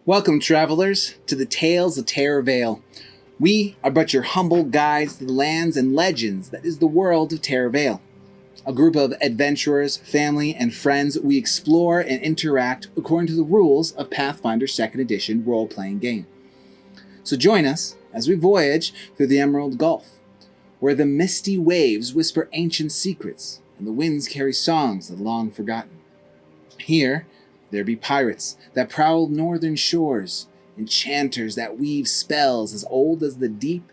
Welcome, travelers, to the Tales of TerraVale. We are but your humble guides to the lands and legends that is the world of TerraVale. A group of adventurers, family, and friends, we explore and interact according to the rules of Pathfinder 2nd Edition role-playing game. So join us as we voyage through the Emerald Gulf, where the misty waves whisper ancient secrets and the winds carry songs that long forgotten. Here, there be pirates that prowl northern shores, enchanters that weave spells as old as the deep,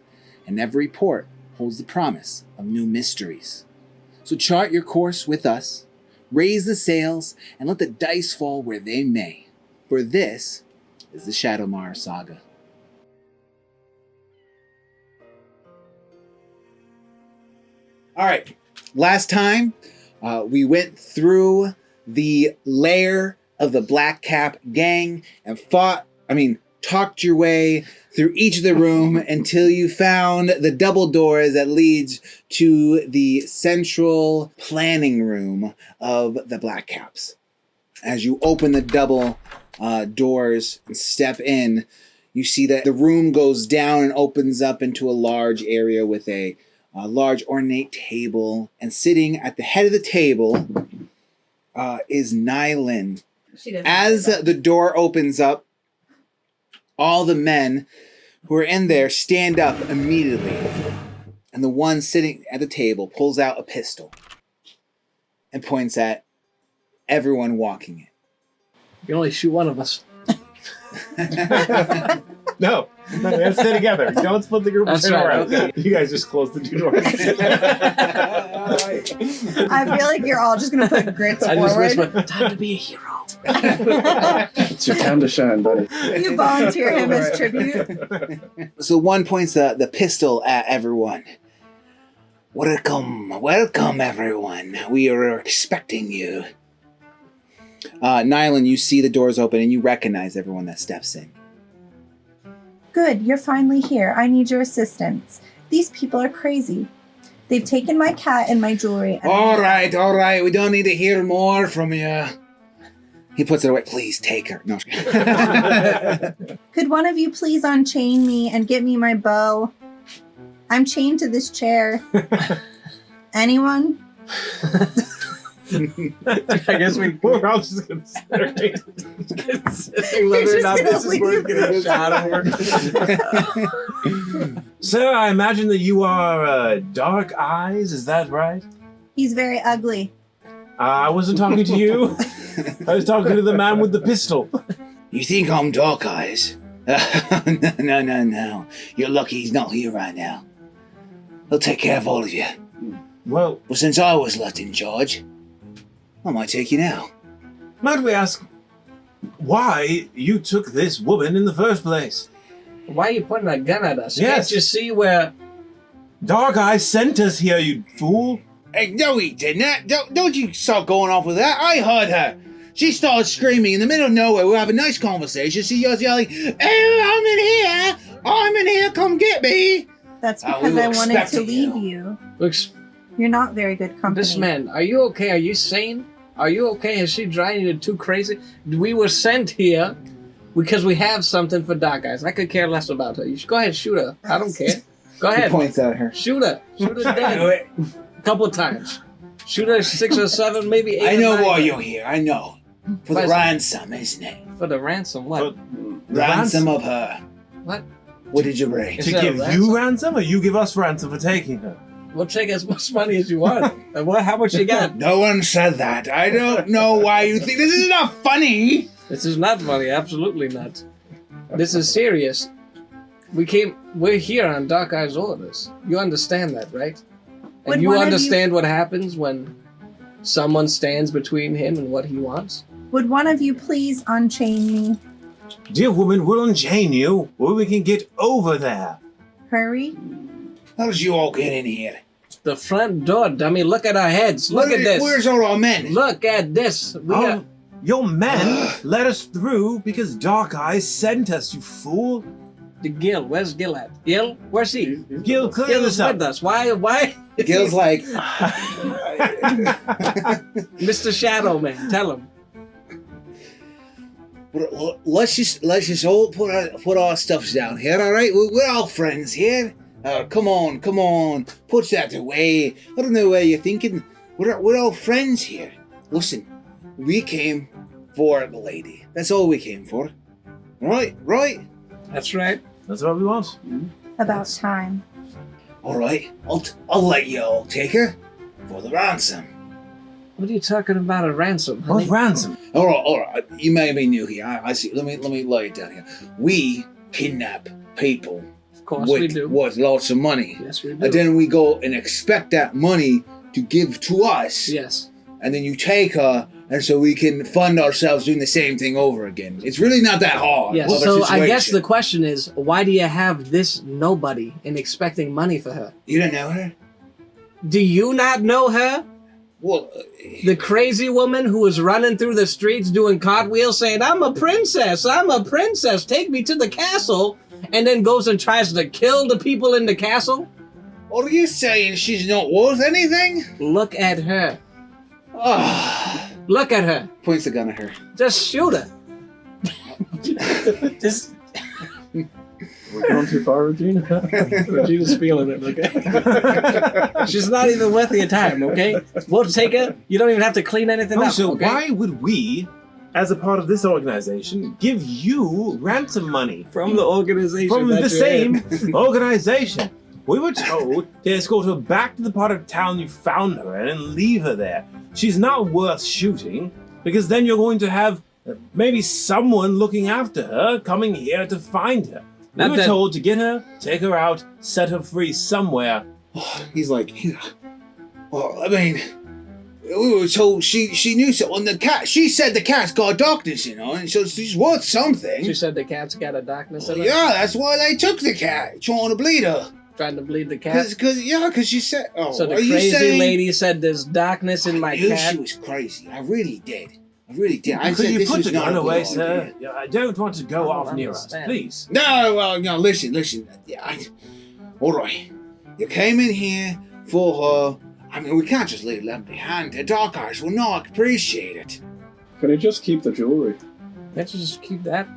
and every port holds the promise of new mysteries. So chart your course with us, raise the sails, and let the dice fall where they may, for this is the Shadowmar Saga. All right, last time we went through the lair of the Black Cap gang and talked your way through each of the room until you found the double doors that leads to the central planning room of the Black Caps. As you open the double doors and step in, you see that the room goes down and opens up into a large area with a large ornate table, and sitting at the head of the table is Nighlynn. As the door opens up, all the men who are in there stand up immediately. And the one sitting at the table pulls out a pistol and points at everyone walking in. You can only shoot one of us. No, we have to stay together. Don't split the group. That's right. Okay. You guys just close the two doors. I feel like you're all just going to put grits I forward. just whisper, time to be a hero. It's your time to shine, buddy. You volunteer him as tribute. So one points the pistol at everyone. Welcome everyone. We are expecting you. Nighlynn, you see the doors open and you recognize everyone that steps in. Good, you're finally here. I need your assistance. These people are crazy. They've taken my cat and my jewelry. And All right. We don't need to hear more from you. He puts it away. Please take her. No. Could one of you please unchain me and get me my bow? I'm chained to this chair. Anyone? I guess We're all just going to sit there. whether or not gonna this is worth getting a shot over. Sir, I imagine that you are Darkeyes, is that right? He's very ugly. I wasn't talking to you. I was talking to the man with the pistol. You think I'm Darkeyes? No. You're lucky he's not here right now. He'll take care of all of you. Well, Since I was left in charge, I might take you now. might we ask why you took this woman in the first place? Why are you pointing a gun at us? Yes. Can't you see where... Darkeyes sent us here, you fool. Hey, no, he didn't. Don't you start going off with that. I heard her. She started screaming in the middle of nowhere. We're having a nice conversation. She was yelling, "Hey, I'm in here. Come get me." That's We because were I wanted to expecting leave you. you. Looks... You're not very good company. This man, are you okay? Are you sane? Are you okay? Is she driving you too crazy? We were sent here because we have something for Darkeyes. I could care less about her. You should go ahead and shoot her. I don't care. Go He ahead. points at her. Shoot her. Shoot her dead. A couple of times. Shoot her 6 or 7, maybe 8 I or know 9 why times. you're here. I know. For the Why is it- ransom, isn't it? For the ransom, what? Ransom of her. What? What did you bring? Is To that a give ransom? you ransom, or you give us ransom for taking her? We'll take as much money as you want. And how much you got? No one said that. I don't know why you think this is not funny. This is not funny, absolutely not. This is serious. We're here on Darkeyes orders. You understand that, right? Would And you one of understand what happens when someone stands between him and what he wants? Would one of you please unchain me? Dear woman, we'll unchain you or we can get over there. Hurry. How did you all get in here? The front door, dummy. Look at our heads. Look at this. Where's all our men? Look at this. We are... Your men let us through because Darkeyes sent us, you fool. The Gil. Where's Gil at? Gil? Where's he? Gil, clear Gil this is up. with us. Why? Gil's like, Mr. Shadow Man, tell him. let's just all put our stuffs down here, all right? We're all friends here. Come on, put that away. I don't know where you're thinking. We're all friends here. Listen, we came for the lady. That's all we came for. Right? That's right. That's what we want. About time. All right. I'll let you all take her for the ransom. What are you talking about, a ransom? What honey? ransom? All right. You may be new here. I see. Let me lay it down here. We kidnap people Of course we do. worth lots of money. Yes, we do. And then we go and expect that money to give to us. Yes. And then you take her, and so we can fund ourselves doing the same thing over again. It's really not that hard. Yes. of a So I guess situation. the question is, why do you have this nobody and expecting money for her? You don't know her? Do you not know her? Well, The crazy woman who was running through the streets doing cartwheels saying, I'm a princess, take me to the castle, and then goes and tries to kill the people in the castle? are you saying she's not worth anything? Look at her. Ah, Look at her. points the gun at her. Just shoot her. Just We're going too far, Regina. Regina's feeling it, okay? She's not even worth your time, okay? We'll take her. You don't even have to clean anything Oh, up, so okay? why would we, as a part of this organization, give you ransom money? From the organization. From that the you're same in. organization. We were told to escort her back to the part of town you found her in and leave her there. She's not worth shooting, because then you're going to have maybe someone looking after her coming here to find her. We Not were that- told to get her, take her out, set her free somewhere. He's like, well, I mean, we were told she knew something. The cat, she said the cat's got darkness, and so she's worth something. She said the cat's got a darkness in it. Yeah, that's why they took the cat, trying to bleed her. Trying to bleed the cat. Because she said, oh, So the are you crazy saying, lady said there's darkness in my I knew cat. she was crazy. I really did. I Could said you this put was the not gun a good away, idea. sir? Yeah, I don't want to go I don't off near us, understand. please. No, well, no, listen. Yeah, all right. You came in here for her. I mean, we can't just leave them behind. The Darkeyes will not appreciate it. Can you just keep the jewelry? Let's just keep that.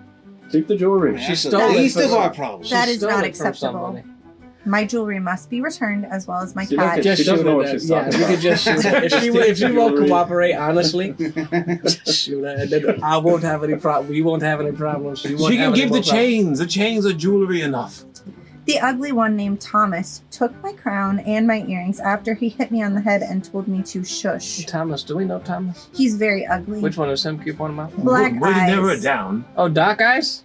Keep the jewelry. That's the stole it least from of our some- problems. That She is stole not it from acceptable. somebody. My jewelry must be returned as well as my See, look cat. at- Just She doesn't shoot know her. what she's Yeah, talking we about. could just shoot her. If she won't Jewelry. cooperate, honestly, just shoot her. And then I won't have any problem. We won't have any problems. She won't She have can any give more the chains. The chains are jewelry enough. The ugly one named Thomas took my crown and my earrings after he hit me on the head and told me to shush. problems. Thomas, do we know Thomas? He's very ugly. Which one is him? Keep one of them out. Black Way to narrow eyes. it down. Oh, dark eyes?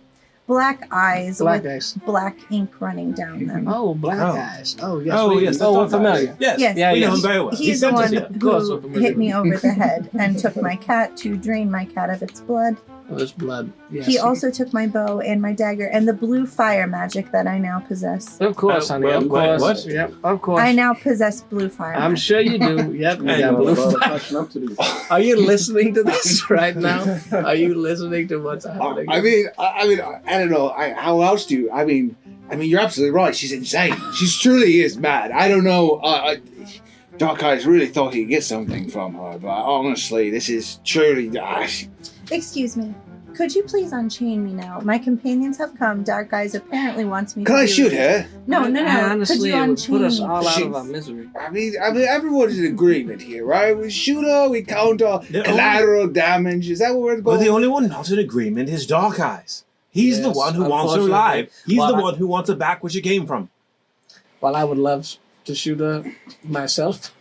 Black eyes Black with eyes. black ink running down them. Oh, black Oh. eyes. Oh, yes. Oh, we, yes, oh, we're that's Dark Eyes. familiar. Yes, Yes. Yeah, we know yes. him very well. He He's the sent us one here. Of course, we're who familiar. hit me over the head and took my cat to drain my cat of its blood. Oh, there's blood. Yes. He also took my bow and my dagger and the blue fire magic that I now possess. Of course, honey. well, Of wait, course. what? Yep, of course. I now possess blue fire I'm magic. sure you do. Yep. You And got blue blue fire. Catching up to these. Are you listening to this right now? Are you listening to what's happening? I don't know. How else do you? I mean, you're absolutely right. She's insane. She truly is mad. I don't know. Darkeyes really thought he'd get something from her, but honestly, this is truly. Excuse me. Could you please unchain me now? My companions have come. Darkeyes apparently wants me Can to I be shoot released. her? No. Honestly, Could you it would unchain put us me? all out She- of our misery. I mean, everyone's in agreement here, right? We shoot her, we counter The collateral damage. Is that what we're But going? the only one not in agreement is Darkeyes. He's the Yes, one who wants her unfortunately. alive. He's Well, the I- one who wants her back where she came from. While I would love to shoot her myself.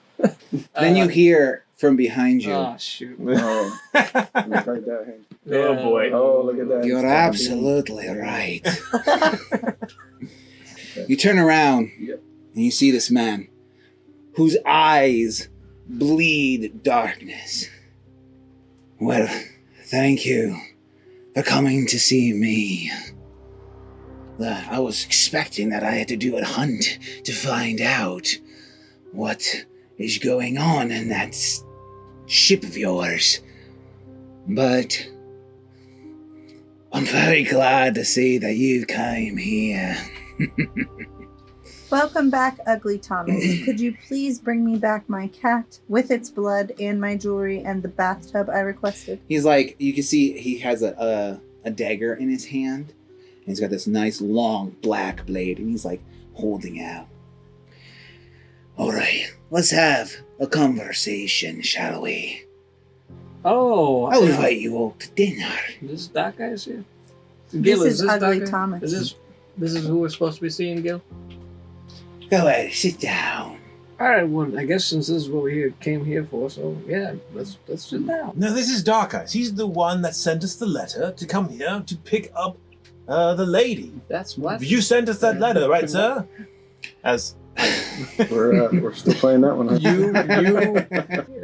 Then you hear from behind you. Oh, shoot. Oh, look at that. Hey. Oh, boy. Oh, look at that. You're It's absolutely right. You turn around Yep. and you see this man whose eyes bleed darkness. Well, thank you for coming to see me. I was expecting that I had to do a hunt to find out what is going on in that ship of yours. But I'm very glad to see that you came here. Welcome back, Ugly Thomas. Could you please bring me back my cat with its blood and my jewelry and the bathtub I requested? He's like, you can see he has a dagger in his hand. And he's got this nice long black blade, and he's like holding out. All right, let's have a conversation, shall we? Oh, I'll invite you all to dinner. This Darkeyes here. This is Ugly Darkeyes? Thomas. This is who we're supposed to be seeing, Gil? Go ahead, sit down. All right. Well, I guess since this is what we came here for, so yeah, let's sit down. No, this is Darkeyes. He's the one that sent us the letter to come here to pick up the lady. That's what. You sent us that letter, right, sir? As We're still playing that one. Huh? You.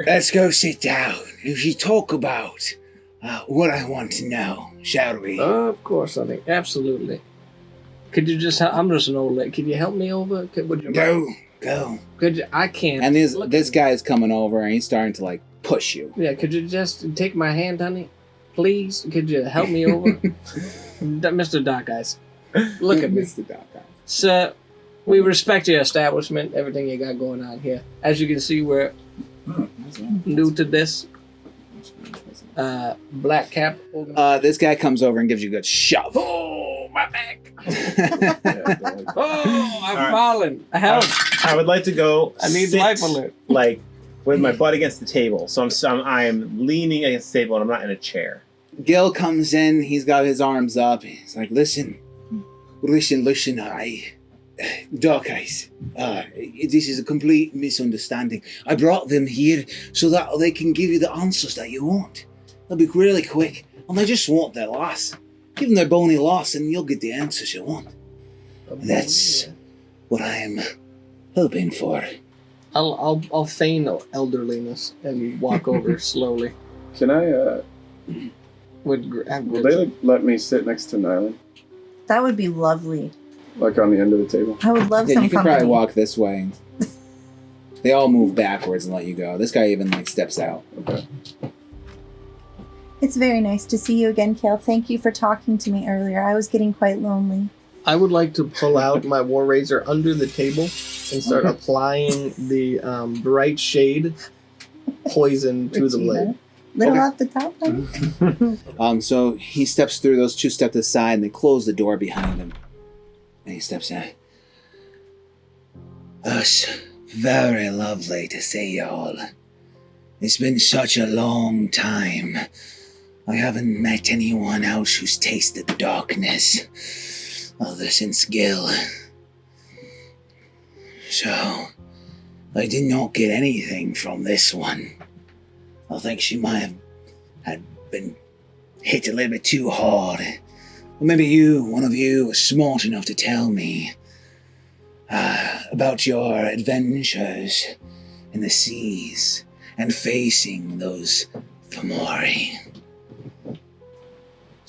Let's go sit down. We should talk about what I want to know, shall we? Of course, honey. Absolutely. Could you just? I'm just an old lady. Could you help me over? Would you? Go. Could you? I can't. And Look this at guy is coming over, and he's starting to like push you. me. Yeah. Could you just take my hand, honey? Please. Could you help me over, Mr. Darkeyes? Look at me, Mr. Darkeyes. sir. We respect your establishment, everything you got going on here. As you can see, we're new to this. Black cap. This guy comes over and gives you a good shove. Oh, my back. Yeah, Oh, I'm All right. falling. Help. I would like to go. I need sit, life alert. Like with my butt against the table, so I'm leaning against the table and I'm not in a chair. Gil comes in. He's got his arms up. He's like, listen, Darkeyes, this is a complete misunderstanding. I brought them here so that they can give you the answers that you want. They'll be really quick, and they just want their loss. Give them their bony loss, and you'll get the answers you want. That's what I am hoping for. I'll feign elderliness and walk over slowly. Can I? Will Will they let me sit next to Nighlynn, That would be lovely. like on the end of the table? I would love Yeah, some you can company. probably walk this way. They all move backwards and let you go. This guy even like steps out. Okay. It's very nice to see you again, Kale. Thank you for talking to me earlier. I was getting quite lonely. I would like to pull out my war razor under the table and start applying the bright shade poison to the blade. Little Okay. off the top, honey. So he steps through, those two step to the side, and they close the door behind him. And he steps in. It's very lovely to see y'all. It's been such a long time. I haven't met anyone else who's tasted the darkness other since Gil. So, I did not get anything from this one. I think she might have had been hit a little bit too hard. Or maybe one of you, was smart enough to tell me about your adventures in the seas and facing those Fomori.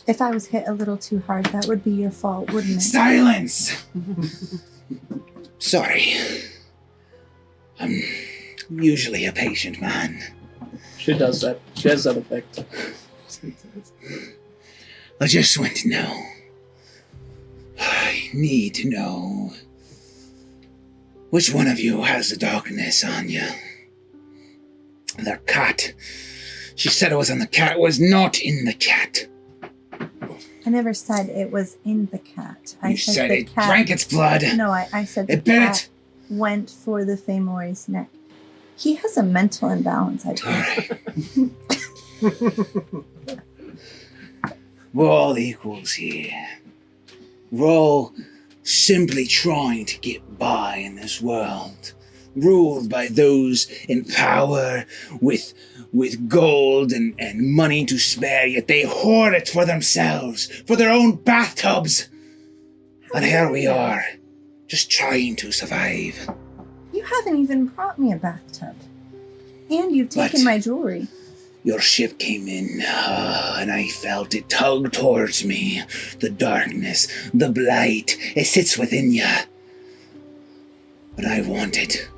If I was hit a little too hard, that would be your fault, wouldn't it? Silence! Sorry. I'm usually a patient man. She does that. She has that effect. I just want to know. I need to know. Which one of you has the darkness on you? The cat. She said it was on the cat. It was not in the cat. I never said it was in the cat. I You said the it drank its blood. No, I said the It bit cat went for the Fomori's neck. He has a mental imbalance, I think. Alright. We're all equals here. We're all simply trying to get by in this world, ruled by those in power with gold and money to spare, yet they hoard it for themselves, for their own bathtubs. And here we are, just trying to survive. You haven't even brought me a bathtub. And you've taken What? my jewelry. your ship came in, and I felt it tug towards me. The darkness, the blight, it sits within you. But I want it.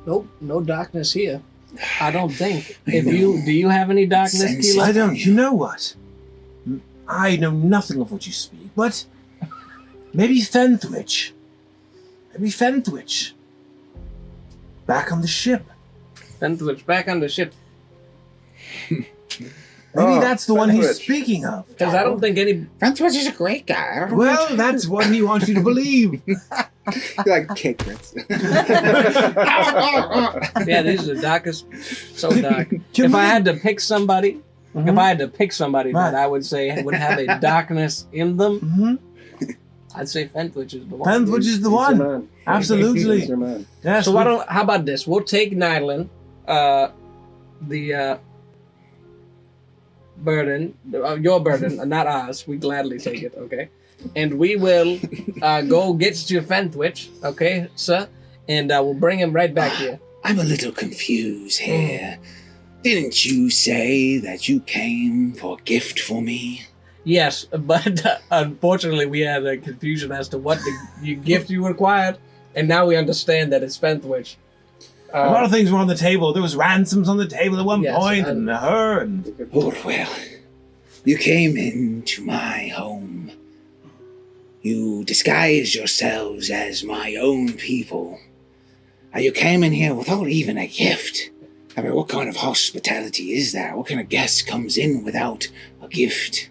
Nope, no darkness here. I don't think. I Do know. you have any darkness, Sense Keela? I don't. You know what? I know nothing of what you speak, but maybe Fenthwich. Maybe Fenthwich. Back on the ship. Fenthwich, back on the ship. Maybe Oh, that's the one he's Fenthwich. speaking of. Because I don't think any... Francois is a great guy. I don't know Well, that's what he wants you to believe. you like kick Prince. Yeah, these are the darkest. So dark. Can If we- I had to pick somebody... Mhm. If I had to pick somebody Right. that I would say would have a darkness in them, Mhm. I'd say Fenthwich is the one. Fenthwich is the He's your one. man. Absolutely. He's your man. Yes, So how about this? We'll take Nighlynn, burden, your burden, not ours. We gladly take it, okay? And we will go get you Fenthwich, okay, sir? And we'll bring him right back here. I'm a little confused here. Didn't you say that you came for a gift for me? Yes, but unfortunately we had a confusion as to what the gift you required, and now we understand that it's Fenthwich. a lot of things were on the table. There was ransoms on the table at one Yes, point, and- and her, and Oh, well, you came into my home. You disguised yourselves as my own people. And you came in here without even a gift. I mean, what kind of hospitality is that? What kind of guest comes in without a gift?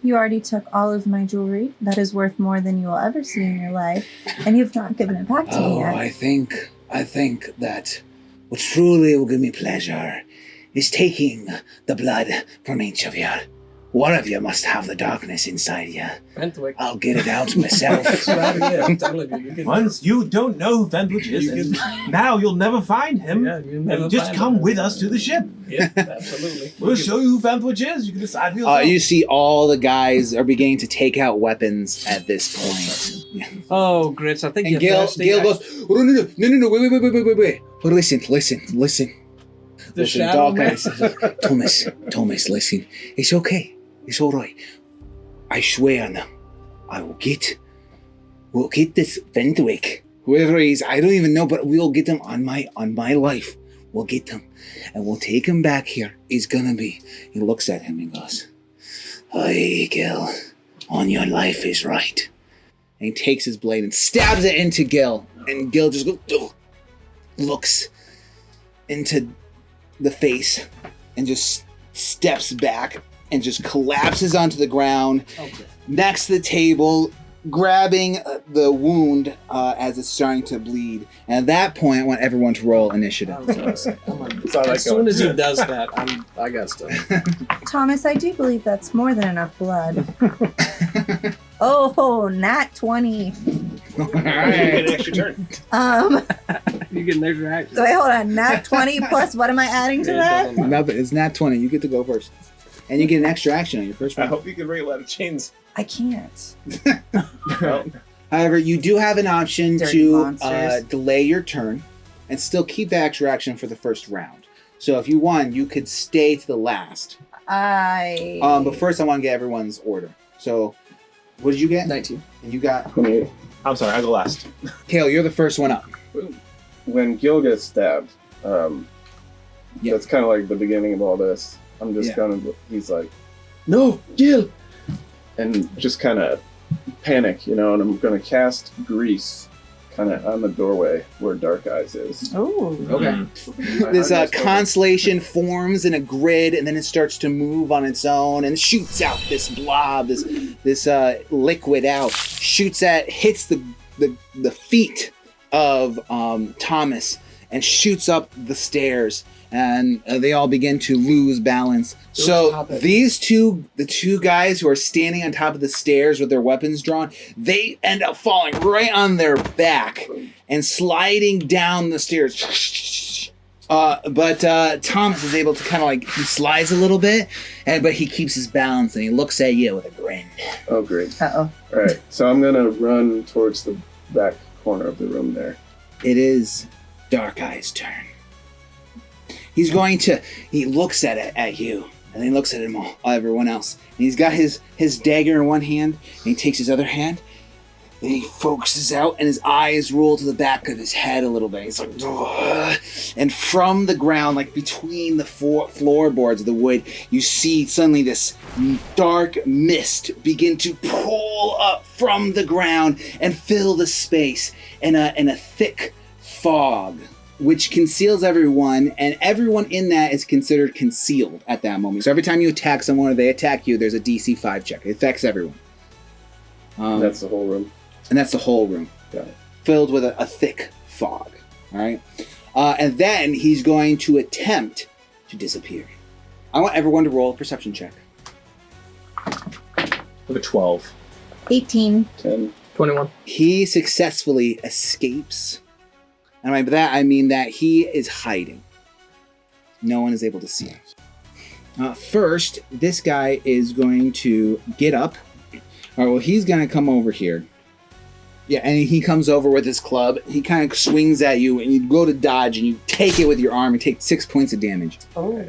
You already took all of my jewelry. That is worth more than you will ever see in your life. And you've not given it back to me Oh, yet. I think that what truly will give me pleasure is taking the blood from each of you. One of you must have the darkness inside you. Fenthwich. I'll get it out myself. That's right here. I'm telling you. You can, once you don't know who Fenthwich is, and now you'll never find him. yeah, you'll never And just find come him. with us to the ship. Yeah, absolutely. We'll show you who Fenthwich is. You can decide for yourself. You see all the guys are beginning to take out weapons at this point. Yeah. Oh, Grits, I think And you're Gil thirsty. goes, oh, no, wait. But listen. The Shadowmar. Thomas, listen. It's okay. It's all right. I swear now, we'll get this Fenthwich, whoever he is, I don't even know, but we'll get him on my life. We'll get him, and we'll take him back here. He's gonna be. He looks at him and goes, "Hey, Gil, on your life is right." And he takes his blade and stabs it into Gil, and Gil just goes, ugh, looks into the face, and just steps back and just collapses onto the ground Okay. next to the table, grabbing the wound as it's starting to bleed. And at that point, I want everyone to roll initiative. As soon as he does that, I got stuff. Thomas, I do believe that's more than enough blood. Oh, nat 20. All right. extra turn. You get an extra action. Wait, hold on. Nat 20 plus what am I adding to that? Nothing. It's nat 20. You get to go first. And you get an extra action on your first I round. hope you can bring a lot of chains. I can't. However, you do have an option Dirty to monsters. delay your turn and still keep the extra action for the first round. So if you won, you could stay to the last. But first, I want to get everyone's order. So, what did you get? 19. And you got 28. I'm sorry, I go last. Kale. You're the first one up. When Gil gets stabbed, Yeah. that's kind of like the beginning of all this. I'm just he's like, No, Gil. and just kind of panic, and I'm going to cast Grease kind of on the doorway where Darkeyes is. Oh. Okay. I This just constellation forms in a grid, and then it starts to move on its own and shoots out this blob, this liquid out, hits the feet of Thomas, and shoots up the stairs, and they all begin to lose balance. So Stop it. the two guys who are standing on top of the stairs with their weapons drawn, they end up falling right on their back and sliding down the stairs. But Thomas is able to kind of he slides a little bit, but he keeps his balance and he looks at you with a grin. Oh, great. Uh-oh. All right, so I'm going to run towards the back corner of the room there. It is Darkeye's turn. He's going to, he looks at you, and he looks at everyone else. And he's got his dagger in one hand, and he takes his other hand, and he focuses out, and his eyes roll to the back of his head a little bit. He's like, ugh. And from the ground, like between the floorboards of the wood, you see suddenly this dark mist begin to pull up from the ground and fill the space in a thick fog, which conceals everyone, and everyone in that is considered concealed at that moment. So every time you attack someone or they attack you, there's a DC 5 check. It affects everyone. That's the whole room. And that's the whole room. Got it. Filled with a thick fog. All right? And then he's going to attempt to disappear. I want everyone to roll a perception check. Look at 12. 18. 10. 21. He successfully escapes. And by that, I mean that he is hiding. No one is able to see him. First, this guy is going to get up. All right, well, he's going to come over here. Yeah, and he comes over with his club. He kind of swings at you, and you go to dodge, and you take it with your arm and take 6 points of damage. Oh.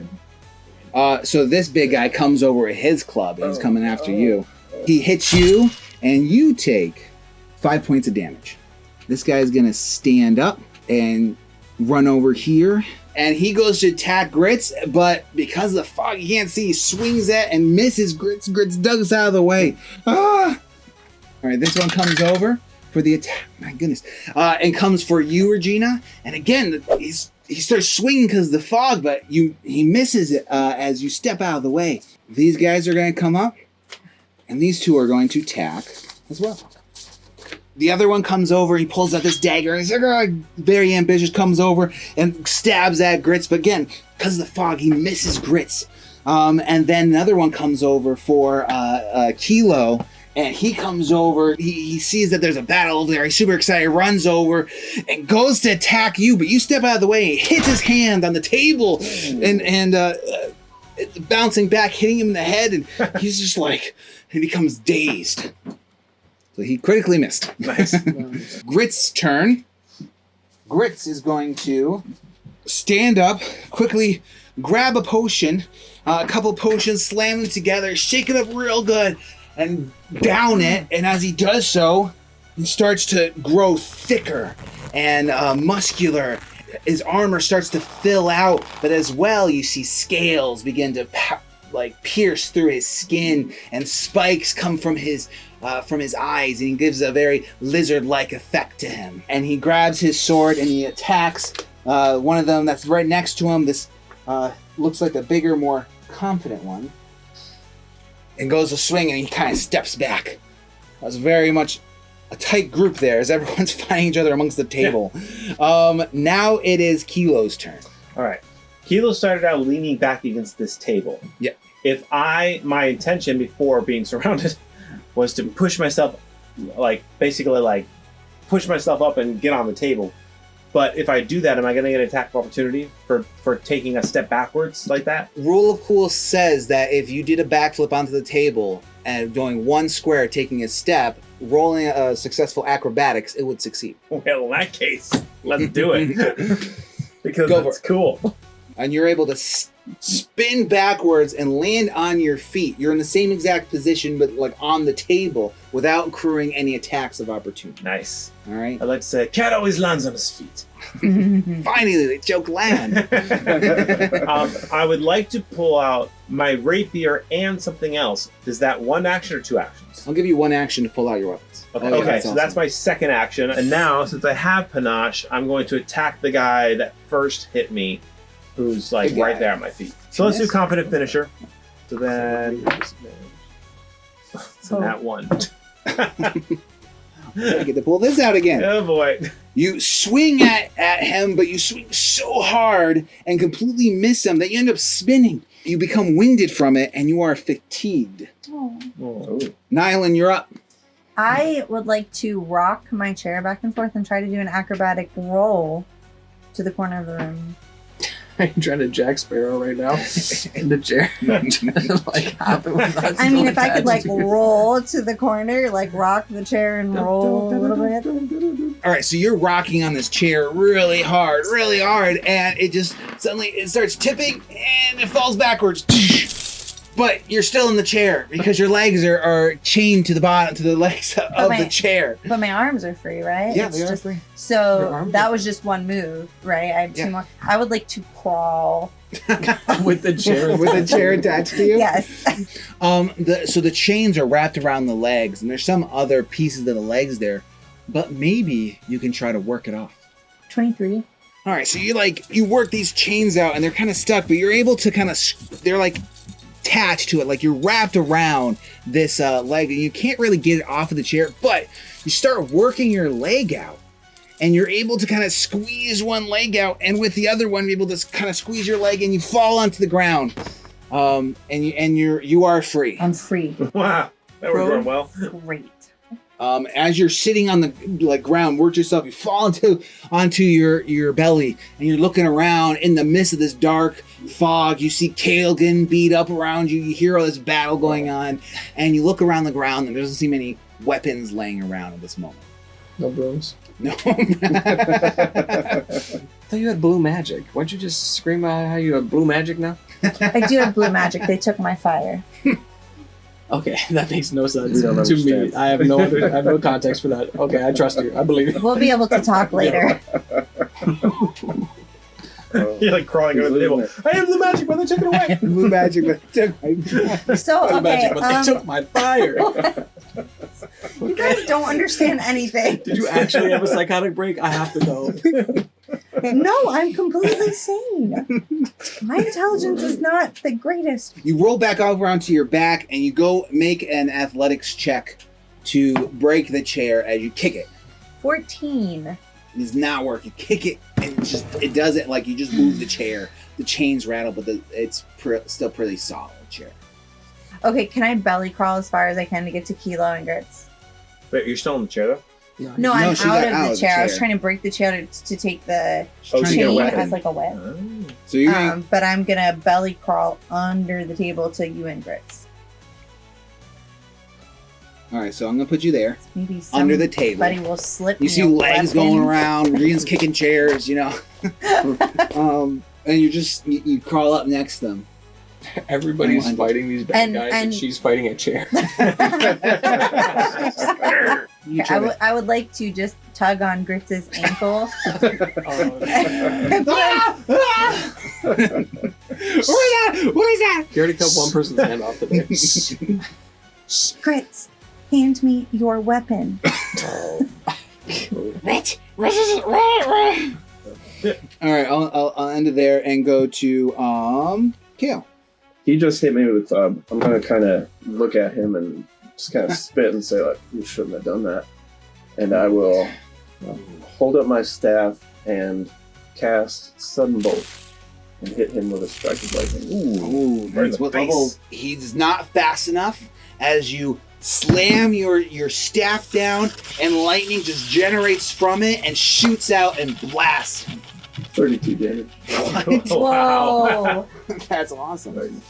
So this big guy comes over with his club, and he's coming after you. He hits you, and you take 5 points of damage. This guy's going to stand up and run over here. And he goes to attack Grits, but because of the fog, he can't see. He swings at and misses Grits. Grits ducks out of the way. Ah! All right, this one comes over for the attack. My goodness. And comes for you, Regina. And again, he starts swinging because of the fog, but he misses it as you step out of the way. These guys are going to come up, and these two are going to attack as well. The other one comes over, he pulls out this dagger, and he's like, very ambitious, comes over and stabs at Grits. But again, because of the fog, he misses Grits. And then another one comes over for Kilo, and he comes over, he sees that there's a battle over there, he's super excited, runs over, and goes to attack you, but you step out of the way, and he hits his hand on the table, and bouncing back, hitting him in the head, and he's just like, he becomes dazed. So he critically missed. Nice. Grits' turn. Grits is going to stand up, quickly grab a potion, a couple potions, slam them together, shake it up real good, and down it. And as he does so, he starts to grow thicker and muscular. His armor starts to fill out, but as well, you see scales begin to pierce through his skin, and spikes come from his eyes, and he gives a very lizard-like effect to him. And he grabs his sword and he attacks one of them that's right next to him. This looks like the bigger, more confident one, and goes to swing, and he kind of steps back. That's very much a tight group there as everyone's fighting each other amongst the table. Now it is Kilo's turn. All right. Kilo started out leaning back against this table. Yeah. If my intention before being surrounded was to push myself, push myself up and get on the table. But if I do that, am I going to get an attack of opportunity for taking a step backwards like that? Rule of Cool says that if you did a backflip onto the table and going one square, taking a step, rolling a successful acrobatics, it would succeed. Well, in that case, let's do it. Because Go it's for it. cool. And you're able to spin backwards and land on your feet. You're in the same exact position, but like on the table, without accruing any attacks of opportunity. Nice. All right. I like to say, cat always lands on his feet. Finally, the joke land. I would like to pull out my rapier and something else. Is that one action or two actions? I'll give you one action to pull out your weapons. Okay, so that's my second action. And now, since I have panache, I'm going to attack the guy that first hit me, who's like Good guy. right there at my feet. So let's do Yes. confident finisher. So then, so that one. I get to pull this out again. Oh boy. You swing at him, but you swing so hard and completely miss him that you end up spinning. You become winded from it, and you are fatigued. Oh. Oh. Nighlynn, you're up. I would like to rock my chair back and forth and try to do an acrobatic roll to the corner of the room. I'm trying to Jack Sparrow right now in the chair. Like hopping without I mean, still if I could like attached. roll to the corner, like rock the chair and roll a little bit. All right, so you're rocking on this chair really hard, and it just suddenly it starts tipping and it falls backwards. But you're still in the chair because your legs are chained to the bottom, to the legs of the chair. But my arms are free, right? Yeah, It's they are just- free. Your So arms that are was just one move, right? I have Yeah. two more. I would like to crawl. with the chair. With a chair attached to you? Yes. So the chains are wrapped around the legs, and there's some other pieces of the legs there, but maybe you can try to work it off. 23. All right, so you work these chains out, and they're kind of stuck, but you're able to they're like attached to it, like you're wrapped around this leg, and you can't really get it off of the chair, but you start working your leg out, and you're able to kind of squeeze one leg out, and with the other one, you're able to kind of squeeze your leg, and you fall onto the ground, and you are free. I'm free. Wow, that was going well. Great. As you're sitting on the ground, work yourself, you fall onto your belly, and you're looking around in the midst of this dark fog. You see Kale getting beat up around you. You hear all this battle going on, and you look around the ground, and there doesn't seem any weapons laying around at this moment. No brooms. No. I thought you had blue magic. Why'd you just scream out how you have blue magic now? I do have blue magic. They took my fire. Okay, that makes no sense We don't to me. understand. I have no context for that. Okay, I trust you. I believe you. We'll be able to talk later. You're like crawling over the table. I have the magic, but they took it away. Blue magic. So, Blue okay. magic, but they took my fire. You guys don't understand anything. Did you actually have a psychotic break? I have to know. No, I'm completely sane. My intelligence is not the greatest. You roll back over onto your back, and you go make an athletics check to break the chair as you kick it. 14. It does not work. You kick it, and it does it like you just move the chair. The chains rattle, but it's still pretty solid chair. Okay, can I belly crawl as far as I can to get to Kilo and Grits? Wait, you're still in the chair though? No, I'm she out got of the chair. I was trying to break the chair to take the Oh, to get a chain weapon. as like a whip. So you're gonna, But I'm gonna belly crawl under the table to you and Grits. all right. So I'm gonna put you there Maybe under the table. somebody will slip. You me see a legs weapon. going around, Rian's kicking chairs, and you crawl up next to them. Everybody's fighting these bad And- guys, and- and she's fighting a chair. You I try to- would. I would like to just tug on Grits' ankle. What is that? You already cut one person's hand off today. Shh, Grits, hand me your weapon. All right, I'll end it there and go to Kale. He just hit me with a club. I'm gonna kind of look at him and just kind of spit and say like, "You shouldn't have done that." And I will hold up my staff and cast Sudden Bolt and hit him with a strike of lightning. Ooh, right in that's the what face. he's not fast enough. As you slam your staff down, and lightning just generates from it and shoots out and blasts. 32 damage. Whoa! That's awesome.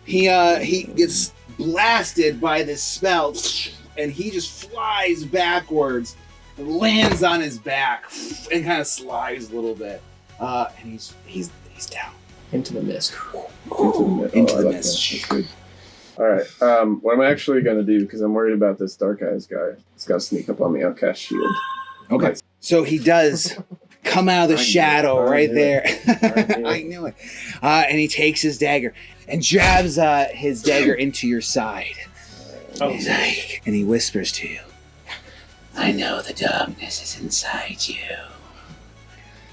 He gets blasted by this spell, and he just flies backwards, and lands on his back, and kind of slides a little bit. And he's down Into the mist. into I the like mist. that. That's good. All right. What I'm actually gonna do, because I'm worried about this Darkeyes guy. He's got to sneak up on me. I'll cast Shield. Okay. So he does come out of the shadow right there. I I knew it. And he takes his dagger and jabs his dagger into your side. Oh. He's like, and he whispers to you, "I know the darkness is inside you."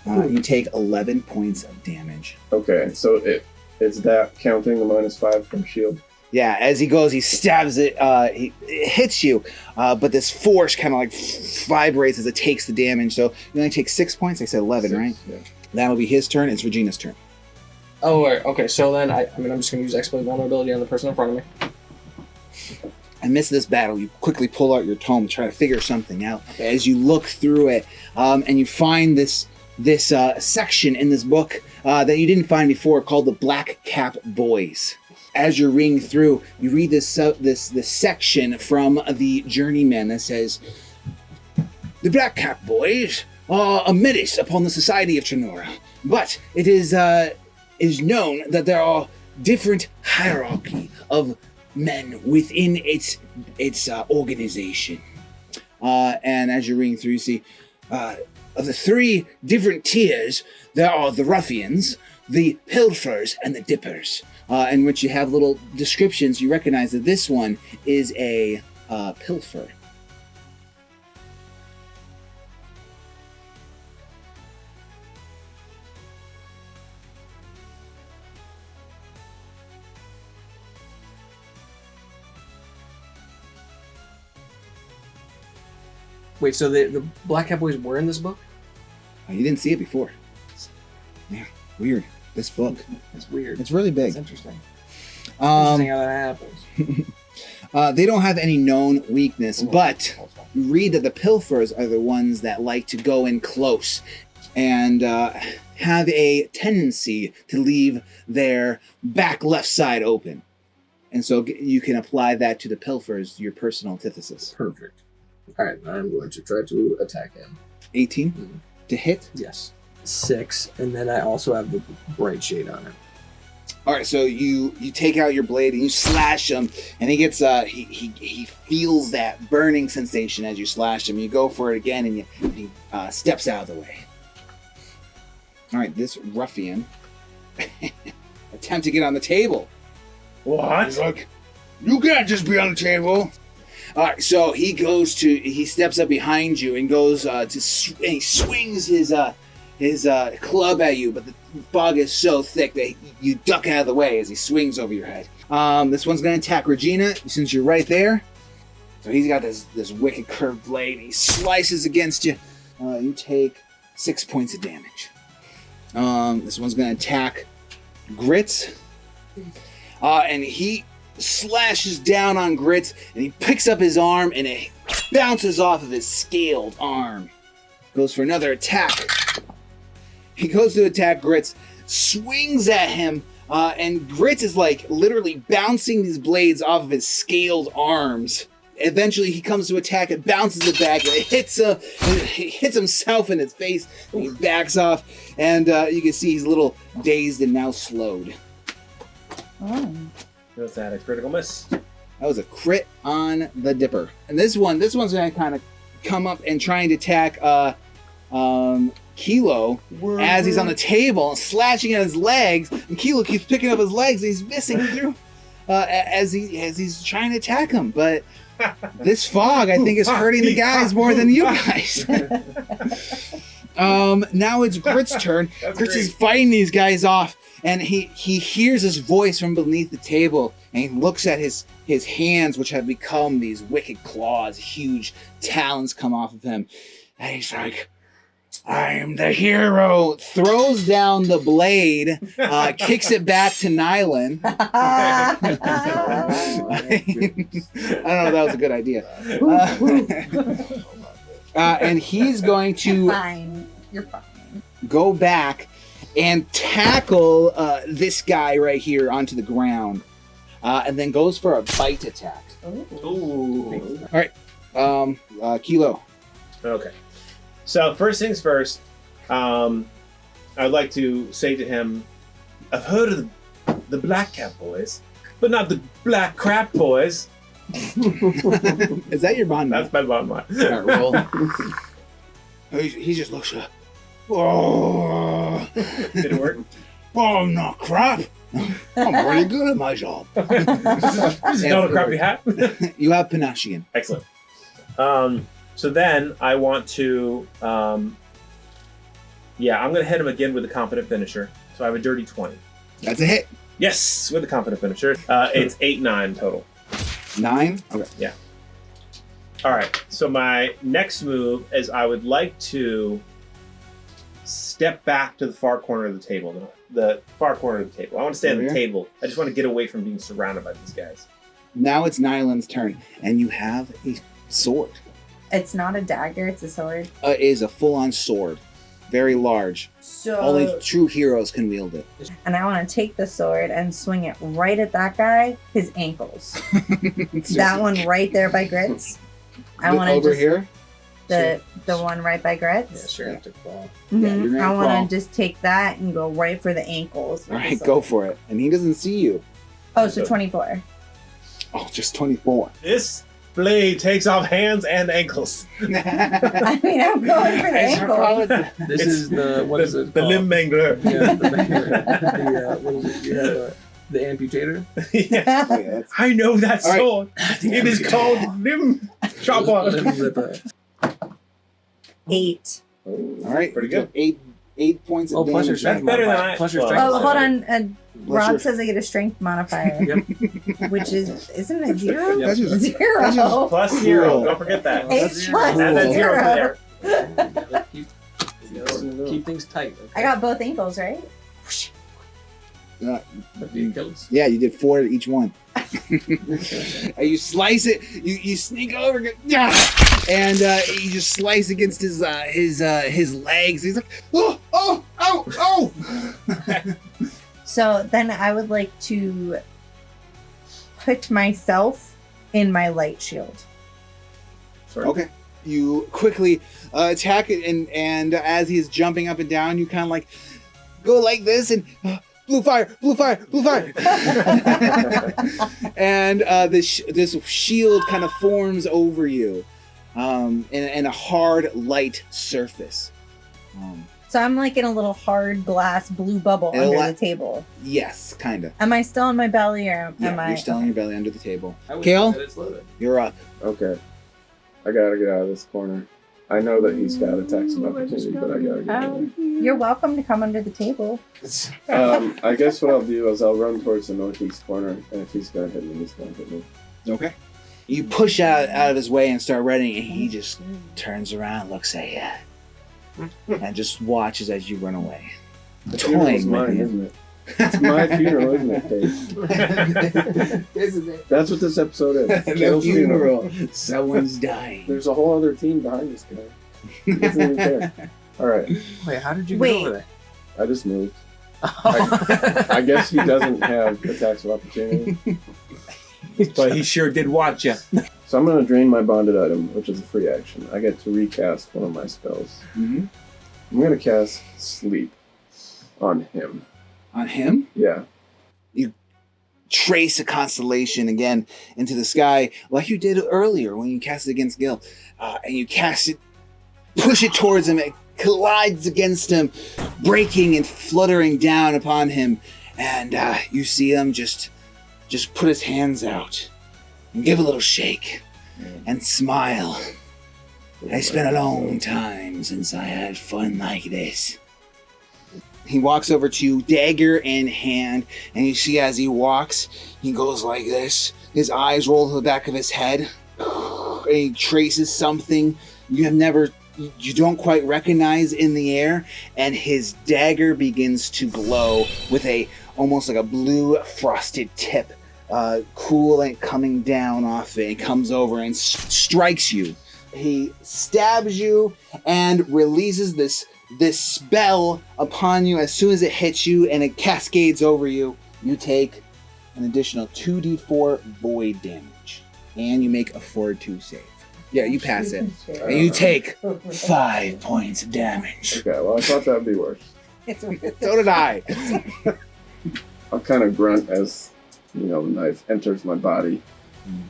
You take 11 points of damage. Okay, so is that counting the -5 from Shield? Yeah, as he goes, he stabs it. It hits you, but this force kind of like vibrates as it takes the damage. So you only take 6 points. I said 11, 6, right? Yeah. That'll be his turn. It's Regina's turn. Oh, right. Okay, so then I'm just going to use exploit vulnerability on the person in front of me. Amidst this battle, you quickly pull out your tome, try to figure something out. As you look through it, and you find this section in this book that you didn't find before called the Black Cap Boys. As you're reading through, you read this section from the Journeyman that says, "The Black Cap Boys are a menace upon the society of Trinora, but it is known that there are different hierarchy of men within its organization." And as you're reading through, you see, of the 3 different tiers, there are the ruffians, the pilfers, and the dippers. In which you have little descriptions. You recognize that this one is a pilfer. Wait, so the Black Cap Boys were in this book? You didn't see it before. Yeah, weird. This book. It's weird. It's really big. It's interesting. Interesting how that happens. They don't have any known weakness, but you read that the pilfers are the ones that like to go in close and have a tendency to leave their back left side open. And so you can apply that to the pilfers, your personal antithesis. Perfect. All right, I'm going to try to attack him. 18 to hit? Yes. 6, and then I also have the bright shade on it. All right, so you take out your blade and you slash him, and he gets he feels that burning sensation as you slash him. You go for it again, and he steps out of the way. All right, this ruffian attempt to get on the table. What? He's like, "You can't just be on the table." All right, so he steps up behind you and goes and he swings his club at you, but the fog is so thick that you duck out of the way as he swings over your head. This one's going to attack Regina since you're right there. So he's got this wicked curved blade. He slices against you. You take 6 points of damage. This one's going to attack Grits. And he slashes down on Grits, and he picks up his arm, and it bounces off of his scaled arm. Goes for another attack. He goes to attack Grits, swings at him, and Grits is like literally bouncing these blades off of his scaled arms. Eventually, he comes to attack it, bounces it back, and it hits himself in his face, and he backs off, and you can see he's a little dazed and now slowed. Oh. Was that a critical miss? That was a crit on the Dipper. And this one's going to kind of come up and trying to attack Kilo as he's on the table, slashing at his legs, and Kilo keeps picking up his legs, and he's missing through as he's trying to attack him. But this fog, I think, is hurting the guys more than you guys. Now it's Grit's turn. Grit is fighting these guys off, and he hears his voice from beneath the table, and he looks at his hands, which have become these wicked claws. Huge talons come off of him, and he's like, "I am the hero." Throws down the blade, kicks it back to Nighlynn. I don't know if that was a good idea. And he's going to Fine. You're fine. go back and tackle this guy right here onto the ground, and then goes for a bite attack. Ooh. All right, Kilo. Okay. So first things first, I'd like to say to him, I've heard of the Black Cap Boys, but not the Black Crap Boys. Is that your bond? That's my bottom line. All right, roll. He just looks at. Oh, Did it work? oh, I'm not crap. I'm pretty good at my job. Just not a crappy hat. You have Panashian. Excellent. So then I want to, I'm going to hit him again with a confident finisher. So I have a dirty 20. That's a hit. Yes, with a confident finisher. It's 8-9 total. 9? Okay. Yeah. All right. So my next move is I would like to step back to the far corner of the table. The far corner of the table. I want to stay on the table. I just want to get away from being surrounded by these guys. Now it's Nyland's turn, and you have a sword. It's not a dagger, it's a sword. It is a full-on sword. very large. So Only true heroes can wield it. and I want to take the sword and swing it right at that guy, his ankles. That one right there by Grits. I want to over just here. the one right by Grits. Yeah, sure. Have to crawl. Yeah, you're Mhm. gonna I crawl. want to just take that and go right for the ankles. All right, go for it. And he doesn't see you. Oh, so 24. Oh, just 24. This blade takes off hands and ankles. I mean, I'm going for the ankles. This It's is the what is it? The called? limb mangler. Yeah, the what is it? You have the amputator. Yeah. Oh, yeah, that's- I know that All right. sword. It is called limb chopper. Limb ripper. 8. All right, Pretty good. 8 points of Oh, plus your damage. strength That's better than modifier. I- Plus your well, strength. Oh, hold modifier. on. What's Rob your- says I get a strength modifier, Yep. which isn't it 0? Yep. That's just- Zero. that's just- Plus 0. Don't forget that. Eight That's plus Add that 0 zero. there. Keep things tight. Okay? I got both ankles, right? But you kill us. Yeah, you did 4 to each one. And you slice it. You sneak over, and you just slice against his legs. He's like, oh. So then I would like to put myself in my light shield. Okay. You quickly attack it, and as he's jumping up and down, you kind of like go like this and blue fire, and this shield kind of forms over you, in a hard light surface. So I'm like in a little hard glass blue bubble It'll under let- the table. Yes, kind of. Am I still on my belly or am I? You're still on your belly under the table. I would Kale? say that it's loaded. You're up. Okay. I gotta get out of this corner. I know that he's got attacks of opportunity, but I gotta get out of You're welcome to come under the table. there. I guess what I'll do is I'll run towards the northeast corner, and if he's gonna hit me, he's gonna hit me. Okay. You push out of his way and start running, and he just turns around, looks at you, and just watches as you run away. The funeral's Toying mine, with you. isn't it? It's my funeral, isn't it, Dave? This is it. That's what this episode is. The Kale's funeral. Someone's dying. There's a whole other team behind this guy. He doesn't even care. All right, Wait, how did you Wait. get over there? I just moved. I guess he doesn't have attacks of opportunity. But he sure did watch you. So I'm going to drain my bonded item, which is a free action. I get to recast one of my spells. Mhm. I'm going to cast Sleep on him. On him? Yeah. Trace a constellation again into the sky like you did earlier when you cast it against Gil. And you cast it, push it towards him, it collides against him, breaking and fluttering down upon him. And you see him just put his hands out and give a little shake and smile. It's been a long time since I had fun like this. He walks over to you, dagger in hand, and you see as he walks, he goes like this. His eyes roll to the back of his head, and he traces something you don't quite recognize in the air, and his dagger begins to glow with almost like a blue frosted tip, cool and coming down off it. It comes over and strikes you. He stabs you and releases this spell upon you. As soon as it hits you and it cascades over you, you take an additional 2d4 void damage. And you make a fortitude save. Yeah, you pass it. And you take 5 points of damage. Okay, well, I thought that would be worse. So did I. I'll kind of grunt as, the knife enters my body.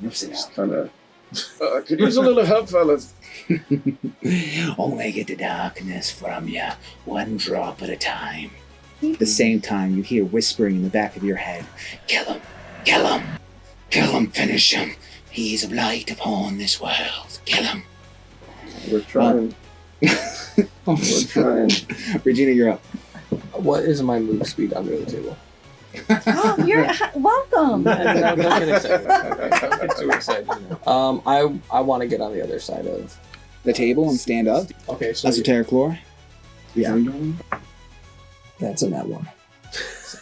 Just kind of, could use a little help, fellas. Only get the darkness from you, one drop at a time. At the same time, you hear whispering in the back of your head, "Kill him! Kill him! Kill him! Finish him! He's a blight upon this world! Kill him!" We're trying. We're trying. Regina, you're up. What is my move speed under the table? Oh, you're welcome. Don't get excited. Don't get too excited. I want to get on the other side of The table and stand up. Okay, so Esoteric lore. Yeah. That's in that one.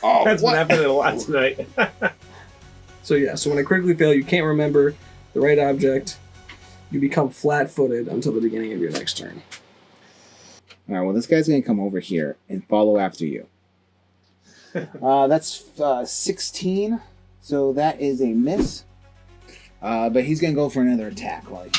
Oh, That's been what? happening a lot tonight. So yeah, so when I critically fail, you can't remember the right object. You become flat-footed until the beginning of your next turn. All right, well, this guy's going to come over here and follow after you. That's 16, so that is a miss. But he's going to go for another attack. Like,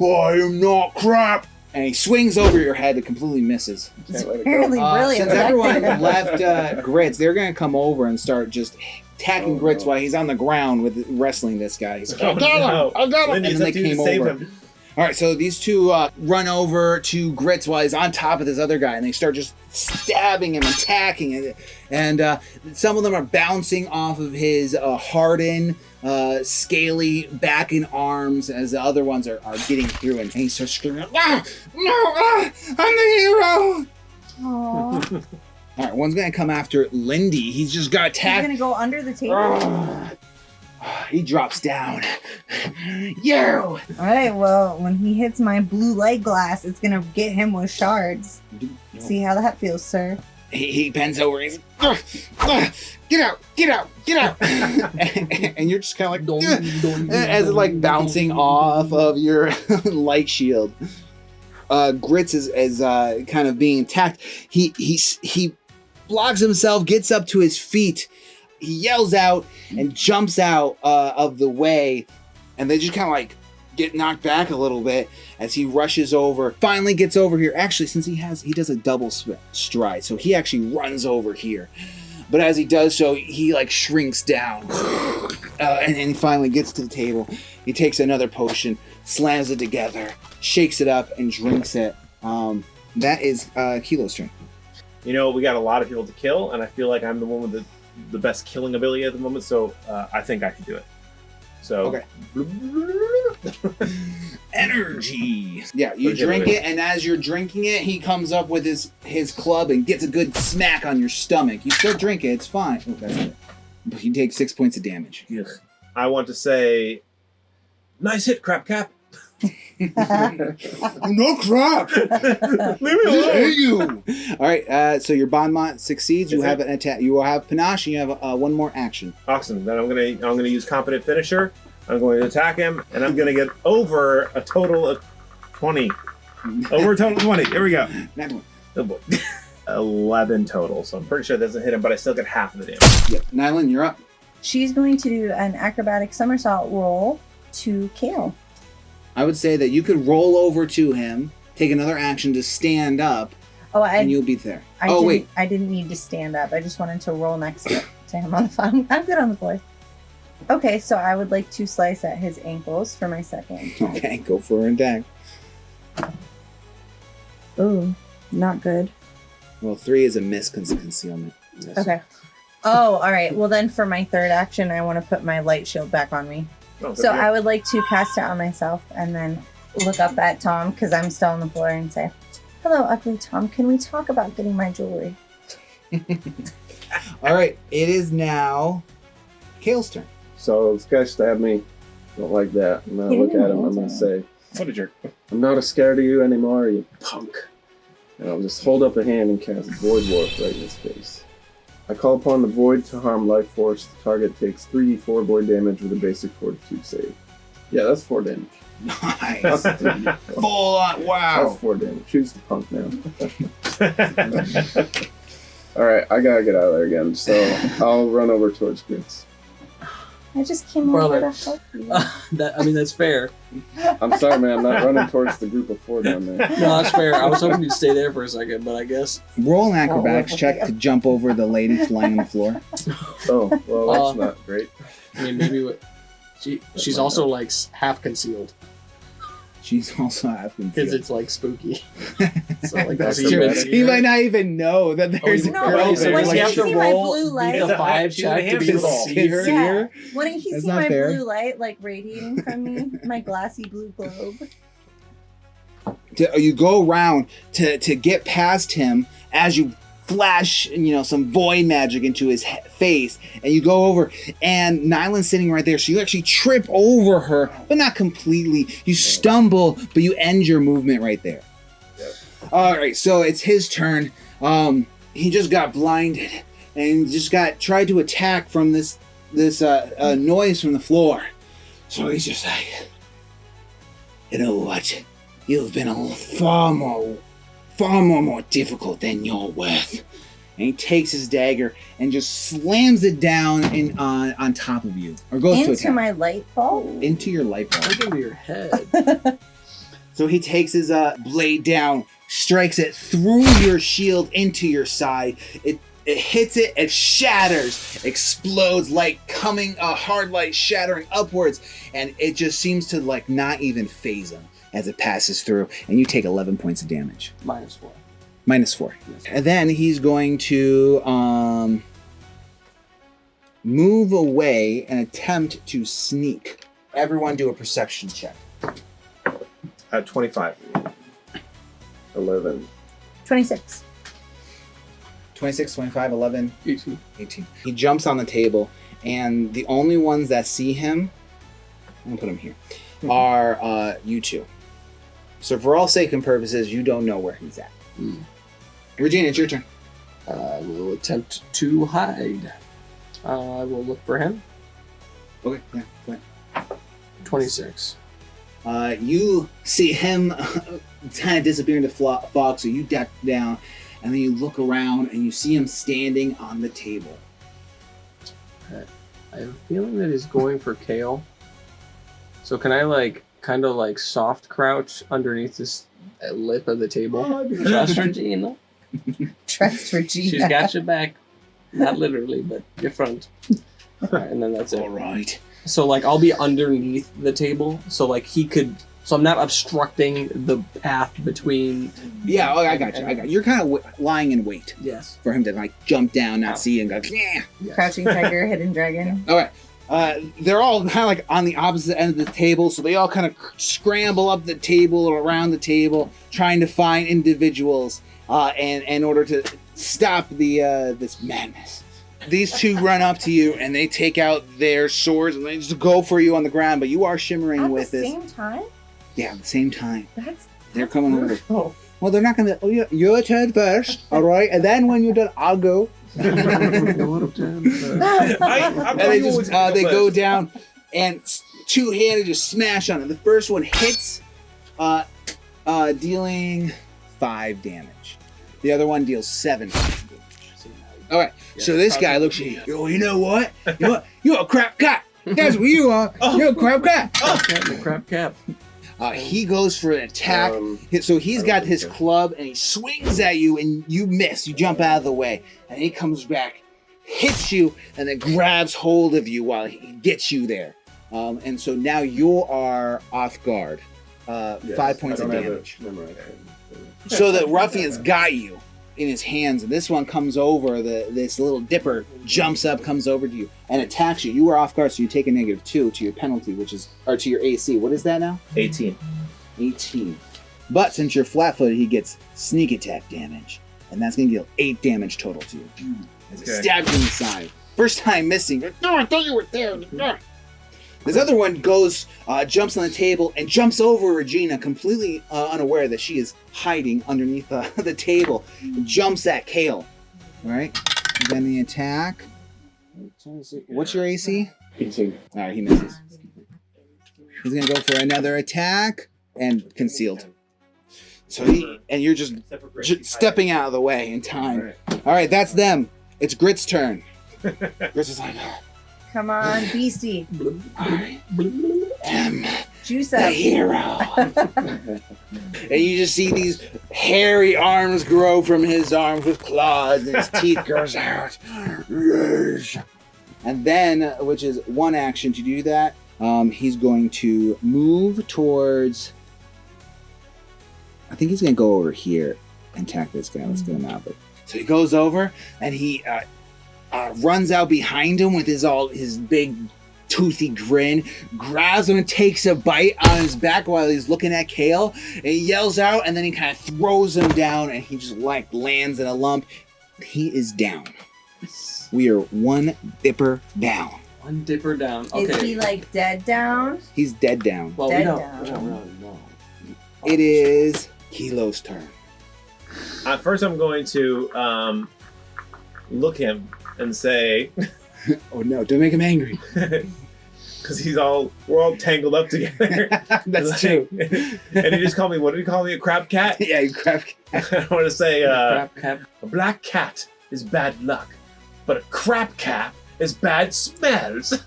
I am not crap! And he swings over your head. It completely misses. Can't let it Apparently go. really Since effective. everyone left Grits, they're going to come over and start just attacking Grits while he's on the ground with wrestling this guy. He's like, I got him! Lynn, And it's then up they to you came to save over. him. All right, so these two run over to Grits while he's on top of this other guy, and they start just stabbing him, attacking him. And some of them are bouncing off of his hardened, scaly back and arms as the other ones are getting through, and he starts screaming, I'm the hero! Aww. All right, one's going to come after Lindy. He's just got He's attacked. gonna go under the table. He drops down. You! All right. Well, when he hits my blue light glass, it's gonna get him with shards. See how that feels, sir. He bends over. He's like, get out, get out, get out. And you're just kind of like, as it's like bouncing off of your light shield. Grits is kind of being attacked. He blocks himself, gets up to his feet. He yells out and jumps out of the way, and they just kind of like get knocked back a little bit as he rushes over. Finally gets over here. Actually, since he does a double stride, so he actually runs over here. But as he does so, he like shrinks down, and then he finally gets to the table. He takes another potion, slams it together, shakes it up, and drinks it. That is Kilo's turn. You know, we got a lot of people to kill, and I feel like I'm the one with the best killing ability at the moment, so I think I can do it. So, Okay. Energy. Yeah, you drink it, and as you're drinking it, he comes up with his club and gets a good smack on your stomach. You still drink it, it's fine. Oh, that's it. But you take 6 points of damage. yes. I want to say, nice hit, Crap Cap. No crap! Leave me alone. You. All right, so your Bonmont succeeds. You Is have it? an attack. You will have panache. And you have one more action. Awesome. Then I'm gonna use Confident Finisher. I'm going to attack him, and I'm gonna get over a total of 20. Over a total of 20. Here we go. Next one. Oh boy. 11 total. So I'm pretty sure that doesn't hit him, but I still get half of the damage. Yep. Nighlynn, you're up. She's going to do an acrobatic somersault roll to Kale. I would say that you could roll over to him, take another action to stand up, Oh, and you'll be there. Wait. I didn't need to stand up. I just wanted to roll next to him on the floor. I'm good on the floor. Okay, so I would like to slice at his ankles for my second. Okay, go for an attack. Ooh, not good. Well, 3 is a miss because of concealment. Okay. Oh, all right. Well, then for my third action, I want to put my light shield back on me. Oh, So I would like to cast it on myself and then look up at Tom because I'm still on the floor and say, "Hello, ugly Tom. Can we talk about getting my jewelry?" All right, it is now Kale's turn. So this guy stabbed me. Don't like that. I'm gonna He look didn't at him. I'm want gonna to. say, What a jerk. I'm not as scared of you anymore, you punk. And I'll just hold up a hand and cast Void Warp right in his face. I call upon the Void to harm life force. The target takes 3d4 void damage with a basic fortitude save. Yeah, that's 4 damage. Nice. That's 3d4. Full on. Wow. That's 4 damage. Choose the punk now. Alright, I gotta get out of there again, so I'll run over towards Grits. I just came Brother. over to help you. That's fair. I'm sorry, man, I'm not running towards the group of 4 down there. No, that's fair. I was hoping you'd stay there for a second, but I guess. Roll an acrobatics check to jump over the lady lying on the floor. Oh, well, that's not great. I mean, maybe she's also like half concealed She's also half because concealed. it's like spooky. So like That's that's even. acrobatic. He might not even know that there's a No, girl when there. you Like, see my blue light- the 5 She's a check to be hamster able to ball. see her. Yeah. Wouldn't he That's see not my fair. blue light like radiating from me? My glassy blue globe. You go around to get past him as you flash, some void magic into his face, and you go over, and Nyland's sitting right there, so you actually trip over her, but not completely. You stumble, but you end your movement right there. Yep. All right, so it's his turn. He just got blinded, and just tried to attack from this noise from the floor. So he's just like, you know what? You've been far far more difficult than you're worth. And he takes his dagger and just slams it down on top of you. Or goes to Into attack. my light bulb? Into your light bulb. Look into your head. So he takes his blade down, strikes it through your shield into your side. It hits it, it shatters, explodes, light coming, hard light shattering upwards, and it just seems to like not even phase him as it passes through, and you take 11 points of damage. -4. -4. And then he's going to move away and attempt to sneak. Everyone do a perception check. 25. 11. 26. 26, 25, 11, 18. 18. He jumps on the table, and the only ones that see him, I'm gonna put him here, are you two. So for all sake and purposes, you don't know where he's at. Regina, it's your turn. I will attempt to hide. I will look for him. Okay, yeah, go ahead. 26. You see him kind of disappear into fog, so you duck down, and then you look around, and you see him standing on the table. I have a feeling that he's going for Kale. So can I kind of soft crouch underneath this lip of the table? Trust Regina. Trust Regina. She's got your back. Not literally, but your front. Alright, and then that's it. All right. So I'll be underneath the table, so he could. So I'm not obstructing the path between. Yeah, I got you. You're kind of lying in wait Yes. for him to jump down, not see, and go, yeah. Yes. Crouching Tiger, Hidden Dragon. All right. They're all kind of on the opposite end of the table, so they all kind of scramble up the table or around the table, trying to find individuals, and in order to stop this madness. These two run up to you, and they take out their swords, and they just go for you on the ground. But you are shimmering At with the this. same time? Yeah, at the same time. They're That's coming over. brutal. Well, they're not gonna. Oh, your turn first, all right, and then when you're done, I'll go. And they just they go down and two-handed just smash on it. The first one hits, dealing 5 damage. The other one deals 7 points of damage. All right, so this guy looks at you. Oh, you know what? You're a crap cat. That's what you are. You're a crap cat. Crap cap. He goes for an attack. So he's got his club and he swings at you and you miss. You jump out of the way. And he comes back, hits you, and then grabs hold of you while he gets you there. And so now you are off guard. 5 points of damage. So the ruffian's got you in his hands, and this one comes over, this little dipper jumps up, comes over to you, and attacks you. You were off guard, so you take a -2 to your penalty, or to your AC. What is that now? 18. 18. But since you're flat-footed, he gets sneak attack damage, and that's going to deal 8 damage total to you. As it stabs you in the side. First time missing. No, I thought you were there. No. This other one goes, jumps on the table, and jumps over Regina, completely unaware that she is hiding underneath the table. And jumps at Kale. All right. And then the attack. What's your AC? 18. All right, he misses. He's gonna go for another attack and concealed. So you're just stepping out of the way in time. All right, that's them. It's Grit's turn. Grit's is like, Come on, Beastie. I am Juice the up. hero. And you just see these hairy arms grow from his arms with claws, and his teeth grows out. And then, which is one action to do that, he's going to move towards. I think he's going to go over here and attack this guy. Let's get him out. So he goes over and he runs out behind him with his big toothy grin, grabs him and takes a bite on his back while he's looking at Kale. And he yells out, and then he kind of throws him down, and he just lands in a lump. He is down. We are one dipper down. One dipper down. Okay. Is he dead down? He's dead down. Well, Dead we don't down. really know. It is Kilo's turn. First, I'm going to look him and say, Oh no, don't make him angry. because we're all tangled up together. That's true. And he just called me, what did he call me, a crab cat? Yeah, you crap. I want to say, Crap cap. a black cat is bad luck, but a crab cat is bad smells.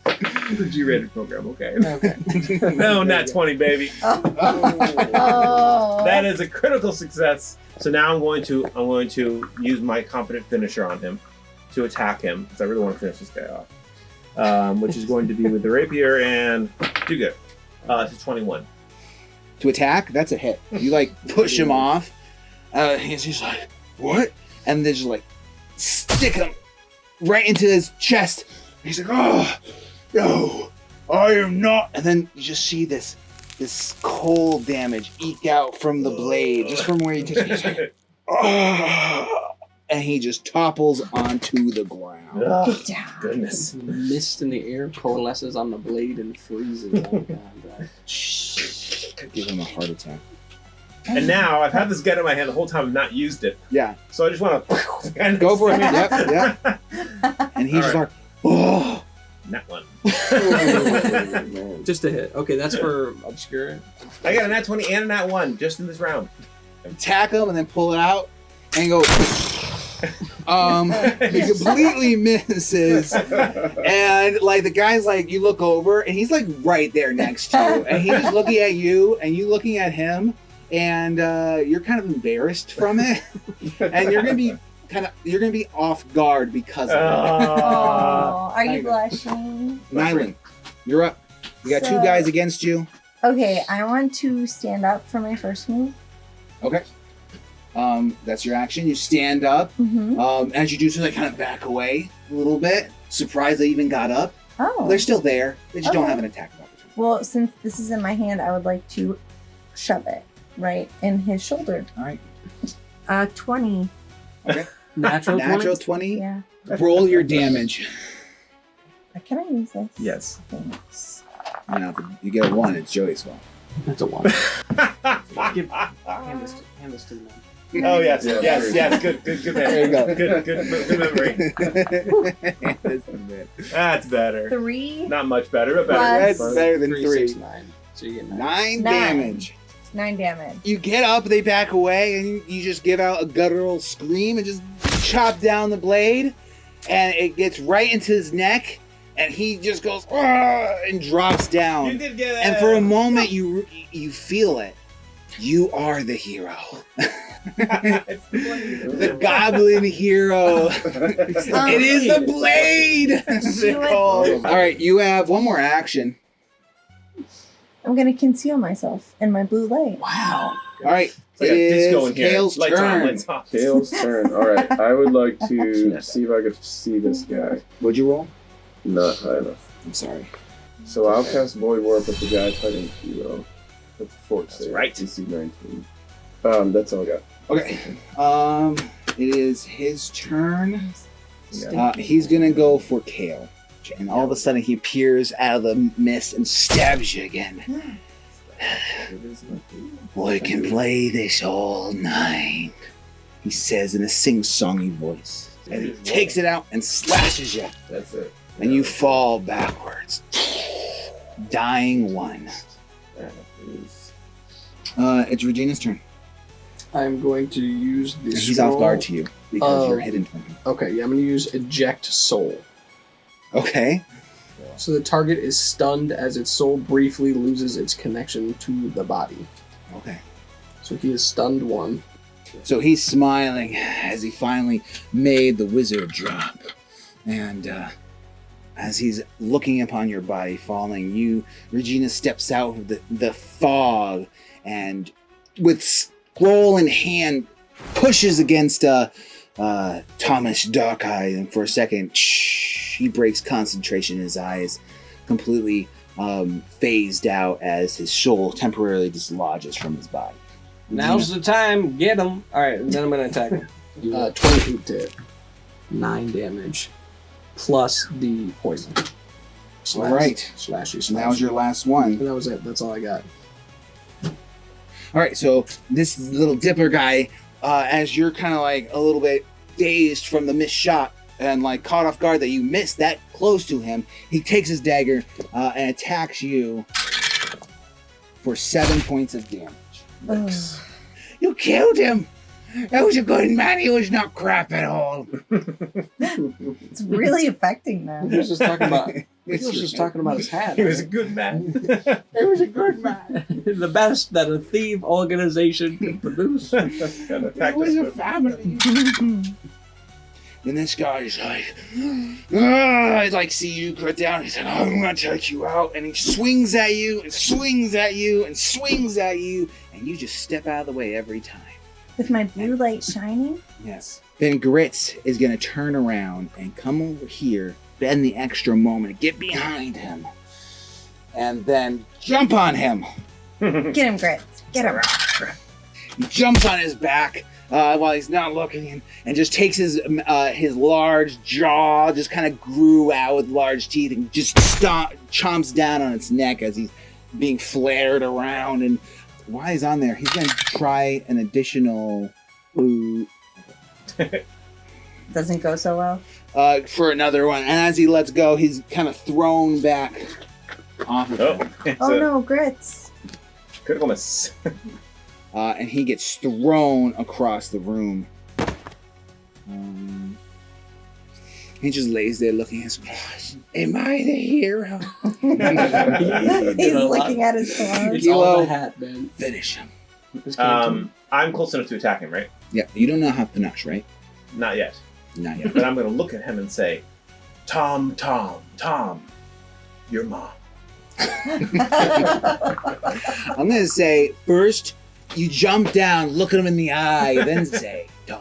The G-rated program, okay? Okay. No, not 20, baby. Oh. That is a critical success. So now I'm going to use my confident finisher on him to attack him because I really want to finish this guy off. Which is going to be with the rapier and do good. To 21. To attack, that's a hit. You like push him off. He's just like, what? And then just like stick him right into his chest. He's like, oh, no, I am not. And then you just see this cold damage eke out from the blade, just from where he touched. He's like, oh, and he just topples onto the ground. Get down. Goodness. Mist in the air coalesces on the blade and freezes. Oh, God. Give him a heart attack. And now I've had this gun in my hand the whole time and not used it. Yeah, So I just want to go for it. Yep. And he's just like, oh. That one. Just a hit. Okay, that's for obscure. I got a nat 20 and a nat 1 just in this round. Attack him and then pull it out and go. He completely misses, and like the guy's like, you look over and he's like right there next to you, and he's just looking at you and you looking at him, and you're kind of embarrassed from it, and you're gonna be off guard because of it. Oh, are you Kinda. blushing? Nighlynn, you're up. You got two So- guys against you. Okay, I want to stand up for my first move. Okay. That's your action. You stand up. Mm-hmm. As you do so, they kind of back away a little bit. Surprised they even got up. Oh. They're still there. They just don't Okay. have an attack of opportunity. Well, since this is in my hand, I would like to shove it right in his shoulder. All right. 20. Natural 20? Natural 20. Yeah. Roll your damage. Can I use this? Yes. Thanks. You get a 1, it's Joey's fault. That's a 1. Hand this to the man. Oh yes, Yeah, yes. Good There you memory. go. Good memory. That's better. 3, Not much better, but That's better. better than 3, 3. 6, 9. So you get 9. 9 9. damage. 9 damage. You get up, they back away, and you just give out a guttural scream and just chop down the blade, and it gets right into his neck, and he just goes "Argh!" and drops down. You did get it. And for a moment, you feel it. You are the hero. It's the blade. The goblin hero. It is the blade. Do it. All right, you have one more action. I'm going to conceal myself in my blue light. Wow. All right, It's like it a disco is in here. Kale's Lights on, turn. lights off. Kale's turn. All right, I would like to see if I could see this guy. What'd you roll? Not high enough. I'm sorry. So I'll cast Void Warp at the guy fighting Hero. That's a fort save. right. DC 19. That's all I got. Okay. It is his turn. Yeah. He's gonna go for Kale, and all of a sudden he appears out of the mist and stabs you again. We can play this all night, he says in a sing-songy voice, and he takes it out and slashes you, That's it. and you fall backwards, dying 1. That is- It's Regina's turn. I'm going to use the He's off scroll. guard to you because Oh. you're hidden from him. Okay, yeah, I'm going to use Eject Soul. Okay. So the target is stunned as its soul briefly loses its connection to the body. Okay. So he is stunned 1. So he's smiling as he finally made the wizard drop. And as he's looking upon your body falling, Regina steps out of the fog and with scroll in hand pushes against Thomas Darkeyes, and for a second he breaks concentration. His eyes completely phased out as his soul temporarily dislodges from his body. Now's the time. Get him. All right, and then I'm going to attack him. 20 feet to hit. 9 damage. Plus the poison. All right. Slashy. So that was your last one. And that was it. That's all I got. All right, so this little dipper guy, as you're kind of like a little bit dazed from the missed shot, and like caught off guard that you missed that close to him, he takes his dagger and attacks you for 7 points of damage. You killed him! That was a good man. He was not crap at all. It's really affecting them. He was just talking about his hat. He was a good man. He was a good man. The best that a thief organization can produce. It was a family. And this guy's like, he's like, see you cut down. He's like, I'm gonna take you out. And he swings at you and swings at you and swings at you. And you just step out of the way every time. With my blue light shining? Yes. Then Grits is gonna turn around and come over here, bend the extra moment, get behind him, and then jump on him. Get him, Grits. Get him. He jumps on his back while he's not looking, and just takes his large jaw, just kind of grew out with large teeth, and just chomps down on its neck as he's being flared around. And while he's on there, he's going to try an additional Doesn't go so well. For another one. And as he lets go, he's kind of thrown back off of him. Oh no, Grits. Critical miss. And he gets thrown across the room. He just lays there looking at us. Am I the hero? He's looking at his clothes. It's all the hat, man. Finish him. I'm close enough to attack him, right? Yeah, you don't know how panache, right? Not yet. Not yet. But I'm going to look at him and say, Tom, your mom. I'm going to say, first, you jump down, look at him in the eye, then say, Tom.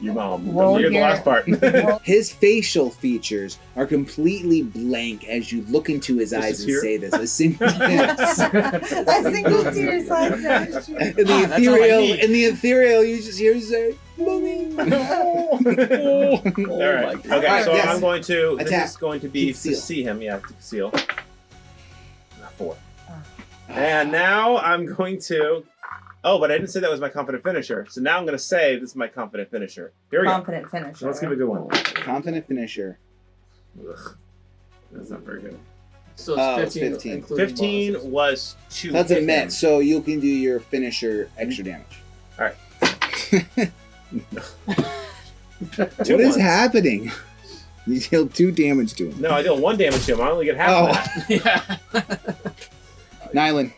Your mom. Roll You get the your- last part. His facial features are completely blank as you look into his eyes is and here? say this. A single, A single tear slides down his cheek. in the That's all I need. ethereal, you just hear him say, "Mommy." All right. Okay, God. so Yes. I'm going to. Attack. This is going to be Conceal. to see him. Yeah, to conceal. 4. And now I'm going to. Oh, but I didn't say that was my confident finisher. So now I'm going to say this is my confident finisher. Here we Confident finisher. go. Let's give it a good one. Confident finisher. Ugh. That's not very good. So Oh, it's 15. 15. including 15 bonuses. was 2. That's a hit miss, him. so you can do your finisher extra damage. All right. What Two is ones. happening? You deal 2 damage to him. No, I deal 1 damage to him. I only get half of that. Yeah. Nighlynn.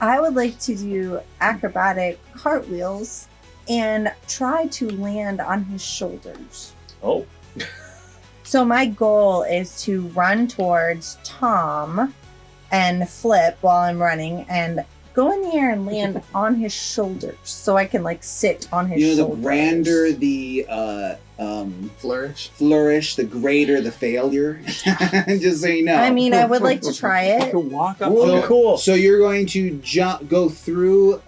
I would like to do acrobatic cartwheels and try to land on his shoulders. Oh. So my goal is to run towards Tom and flip while I'm running and go in the air and land on his shoulders so I can like sit on his You know, shoulders. the grander the flourish, the greater the failure. Just so you know. I mean, I would like to try I it. could walk up. Whoa, to cool. So you're going to go through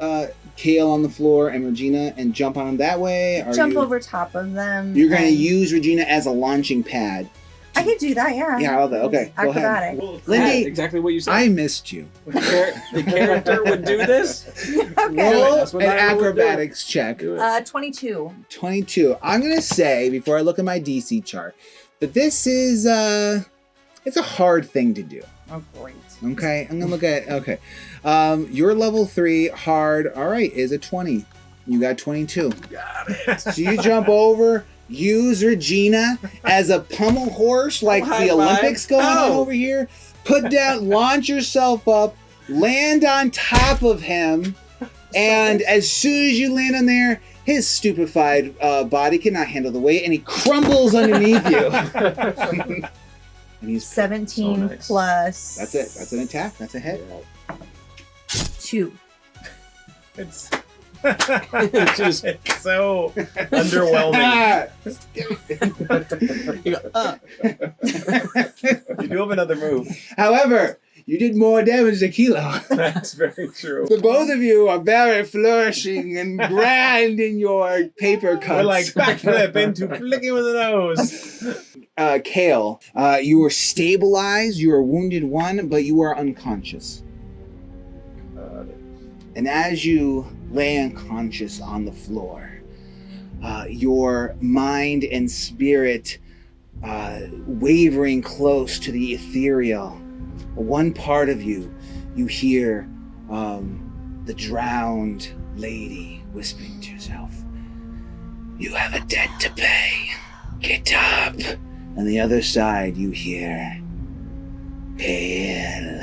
Kale on the floor and Regina and jump on them that way? Or Jump over top of them. You're going to and- use Regina as a launching pad. I could do that, yeah. Yeah, I'll do- okay, go ahead. Acrobatic. Well, Lindy, exactly what you said. I missed you. The character would do this. Okay. Roll That's what an I would do. acrobatics check. Do it. 22. 22. I'm going to say, before I look at my DC chart, that this is, it's a hard thing to do. Oh, great. Okay, I'm going to look at, okay. Your level 3 hard, all right, is a 20. You got 22. Got it. So you jump over, use Regina as a pommel horse like High the five. Olympics going on Oh. over here. Put down, launch yourself up, land on top of him, and as soon as you land on there, his stupefied body cannot handle the weight, and he crumbles underneath you. And he's 17 So nice. plus. that's it. That's an attack. That's a hit. 2. It's It's just it's so underwhelming. you go, You do have another move. However, you did more damage than Kilo. That's very true. The both of you are very flourishing and grand in your paper cuts. We're like backflip into flicking with the nose. Kale, you were stabilized, you were wounded 1, but you are unconscious. And as you lay unconscious on the floor, your mind and spirit wavering close to the ethereal. One part of you hear the drowned lady whispering to herself, "You have a debt to pay. Get up." On the other side, you hear, "Pale,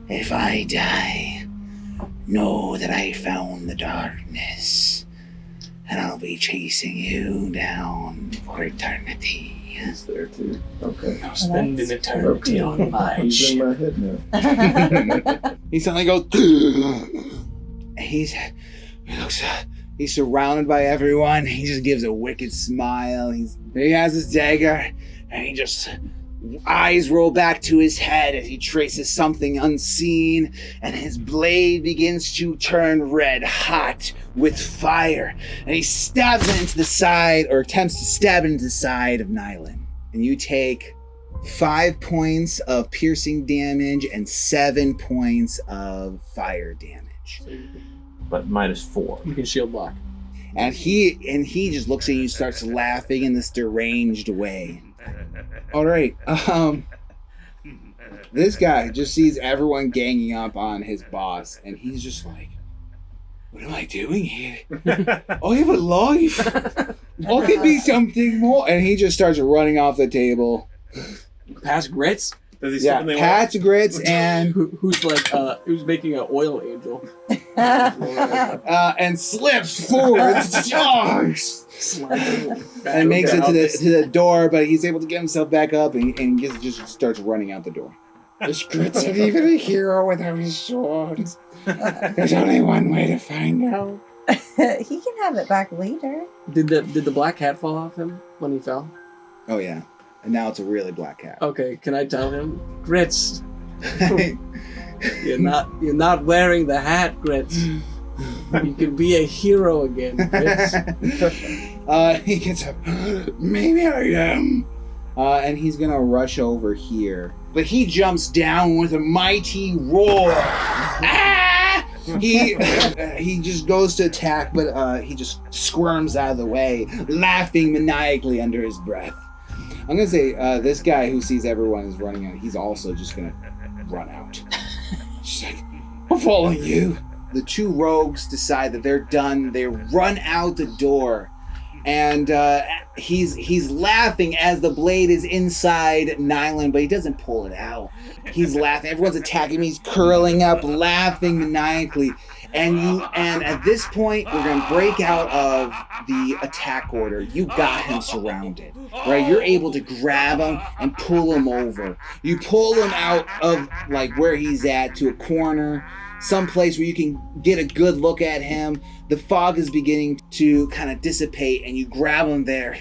if I die, know that I found the darkness, and I'll be chasing you down for eternity." He's there too. Okay. I'll spend an eternity on my He's in ship. my head now. He suddenly goes, he's surrounded by everyone. He just gives a wicked smile. He has his dagger, and he just eyes roll back to his head as he traces something unseen, and his blade begins to turn red hot with fire, and he stabs it into the side, or attempts to stab it into the side of Nighlynn. And you take 5 points of piercing damage and 7 points of fire damage. But -4. You can shield block. And he just looks at you and starts laughing in this deranged way. All right. This guy just sees everyone ganging up on his boss, and he's just like, "What am I doing here? I have a life. I could be something more." And he just starts running off the table. Pass grits. Does he Yeah, Pat's grits and Who's making an oil angel? and slips forward, and makes it to the door, but he's able to get himself back up and just starts running out the door. This grits isn't even a hero without his sword. There's only one way to find out. He can have it back later. Did the black hat fall off him when he fell? Oh yeah, and now it's a really black cat. Okay, can I tell him, Grits? You're not wearing the hat, Grits. You can be a hero again, Grits. He gets up. Maybe I am. And he's gonna rush over here, but he jumps down with a mighty roar. Ah! He just goes to attack, but he just squirms out of the way, laughing maniacally under his breath. I'm gonna say this guy who sees everyone is running out, he's also just gonna run out. She's like, "I'm following you." The two rogues decide that they're done. They run out the door, and he's laughing as the blade is inside Nighlynn, but he doesn't pull it out. He's laughing. Everyone's attacking him. He's curling up, laughing maniacally. And at this point, we're gonna break out of the attack order. You got him surrounded, right? You're able to grab him and pull him over. You pull him out of like where he's at to a corner, someplace where you can get a good look at him. The fog is beginning to kind of dissipate, and you grab him there.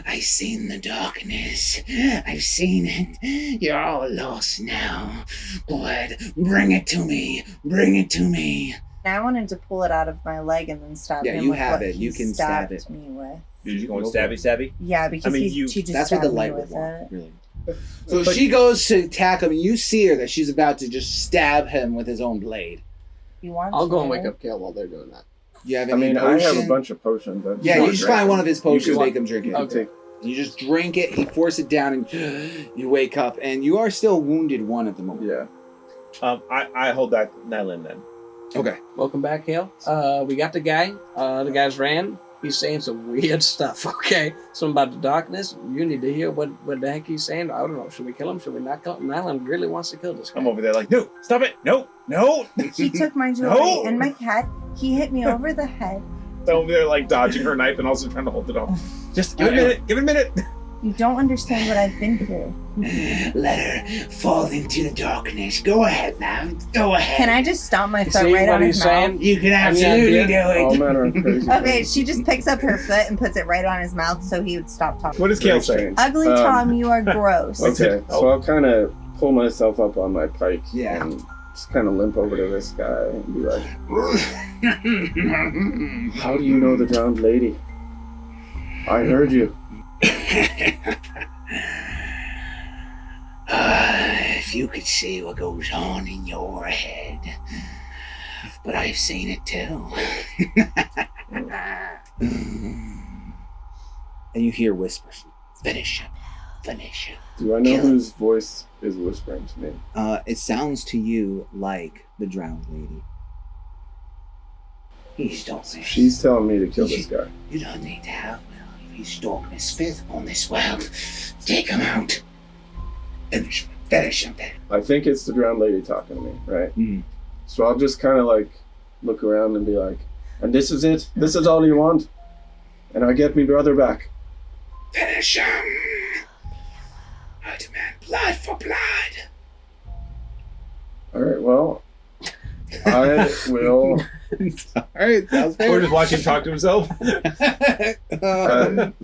I've seen the darkness. I've seen it. You're all lost now. Blood, bring it to me. Bring it to me. I wanted to pull it out of my leg and then stab him you with have what it. he You can stab stabbed it. me with. Did you go stabby? Yeah, because I mean, she just That's what stabbed the me light would with want, it. really. So she goes to attack him, and you see her that she's about to just stab him with his own blade. You want I'll go and to? wake up Kale while they're doing that. You have I any mean, I have a potion? bunch of potions. Yeah, you just find one of his potions, can- make him drink it. Okay. You just drink it, you force it down, and you wake up, and you are still wounded 1 at the moment. Yeah. I hold that Nighlynn then. Okay. Welcome back, Kale. We got the guy. The guy's ran. He's saying some weird stuff, okay? Something about the darkness. You need to hear what the heck he's saying. I don't know. Should we kill him? Should we not kill him? Nighlynn really wants to kill this guy. I'm over there like, no, stop it. No. He took my jewelry No! and my cat. He hit me over the head. I'm over there like dodging her knife and also trying to hold it off. Just give it a minute. Give it a minute. You don't understand what I've been through. Let her fall into the darkness. Go ahead, man. Go ahead. Can I just stomp my You foot see right what on his he's mouth? saying? You can Any absolutely idea? do All it. men are crazy. Okay, she just picks up her foot and puts it right on his mouth so he would stop talking. What does Kale say? Ugly Tom, you are gross. Okay, so I'll kind of pull myself up on my pike Yeah. and just kind of limp over to this guy and be like, "How do you know the drowned lady? I heard you." If you could see what goes on in your head, but I've seen it too. And you hear whispers. Finish him. Finish him. Do I know whose voice is whispering to me? It sounds to you like the drowned lady. He's darkness. She's telling me to kill this guy. You don't need to have Will. He's darkness fifth on this world. Take him out. Finish him. Finish him then. I think it's the drowned lady talking to me, right? Mm. So I'll just kind of like look around and be like, and this is it? This is all you want? And I get me brother back. Finish him. I demand blood for blood. Alright, well, I will... Alright, sounds fair. Or just watch him talk to himself.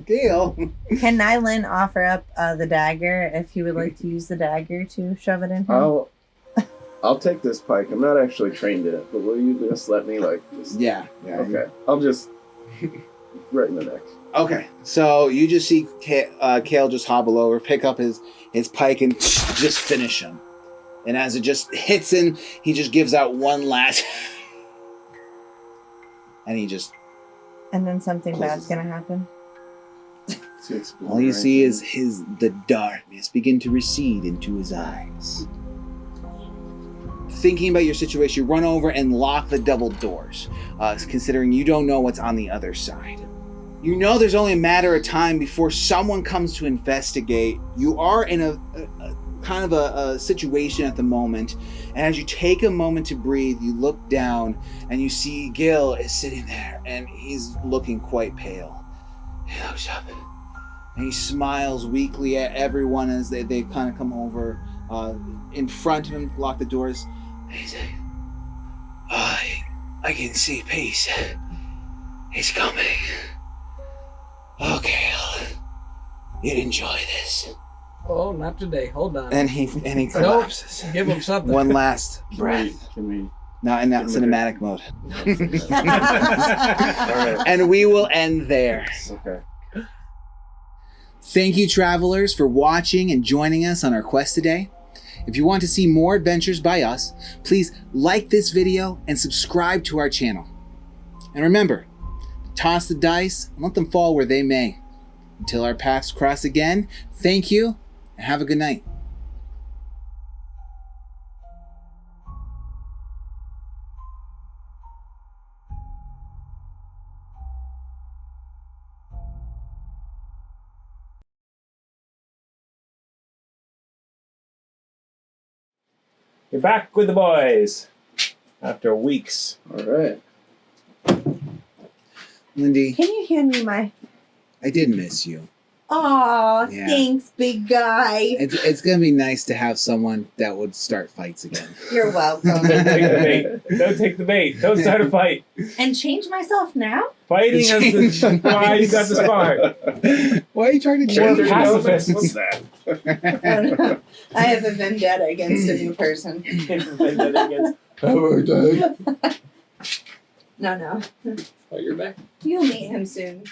Gail. Can Nighlynn offer up the dagger if he would like to use the dagger to shove it in him? I'll take this pike. I'm not actually trained in it, but will you just let me just... Yeah. Okay, I'll just... right in the neck. Okay, so you just see Kale just hobble over, pick up his pike, and just finish him. And as it just hits him, he just gives out one last... and he just... And then something bad's gonna happen. All you see is the darkness begin to recede into his eyes. Thinking about your situation, you run over and lock the double doors, considering you don't know what's on the other side. You know there's only a matter of time before someone comes to investigate. You are in a kind of a situation at the moment, and as you take a moment to breathe, you look down and you see Gil is sitting there, and he's looking quite pale. He looks up and he smiles weakly at everyone as they kind of come over in front of him, lock the doors. He's like, I can see peace. He's coming. Okay, you'd enjoy this. Oh, not today. Hold on. And he collapses. Give him something. One last breath. Can we... Not in that cinematic mode. Alright. And we will end there. Okay. Thank you, travelers, for watching and joining us on our quest today. If you want to see more adventures by us, please like this video and subscribe to our channel. And remember, toss the dice and let them fall where they may. Until our paths cross again, thank you and have a good night. You're back with the boys after weeks. Alright. Lindy, Can you hand me my... I did miss you. Aw, Yeah. thanks, big guy. It's going to be nice to have someone that would start fights again. You're welcome. Don't take the bait. Don't take the bait. Don't start a fight. And change myself now? Fighting is the why you got the spark. Why are you trying to We're change pacifists. What's that? I have a vendetta against a new person. No. Oh, you're back. You'll meet him soon.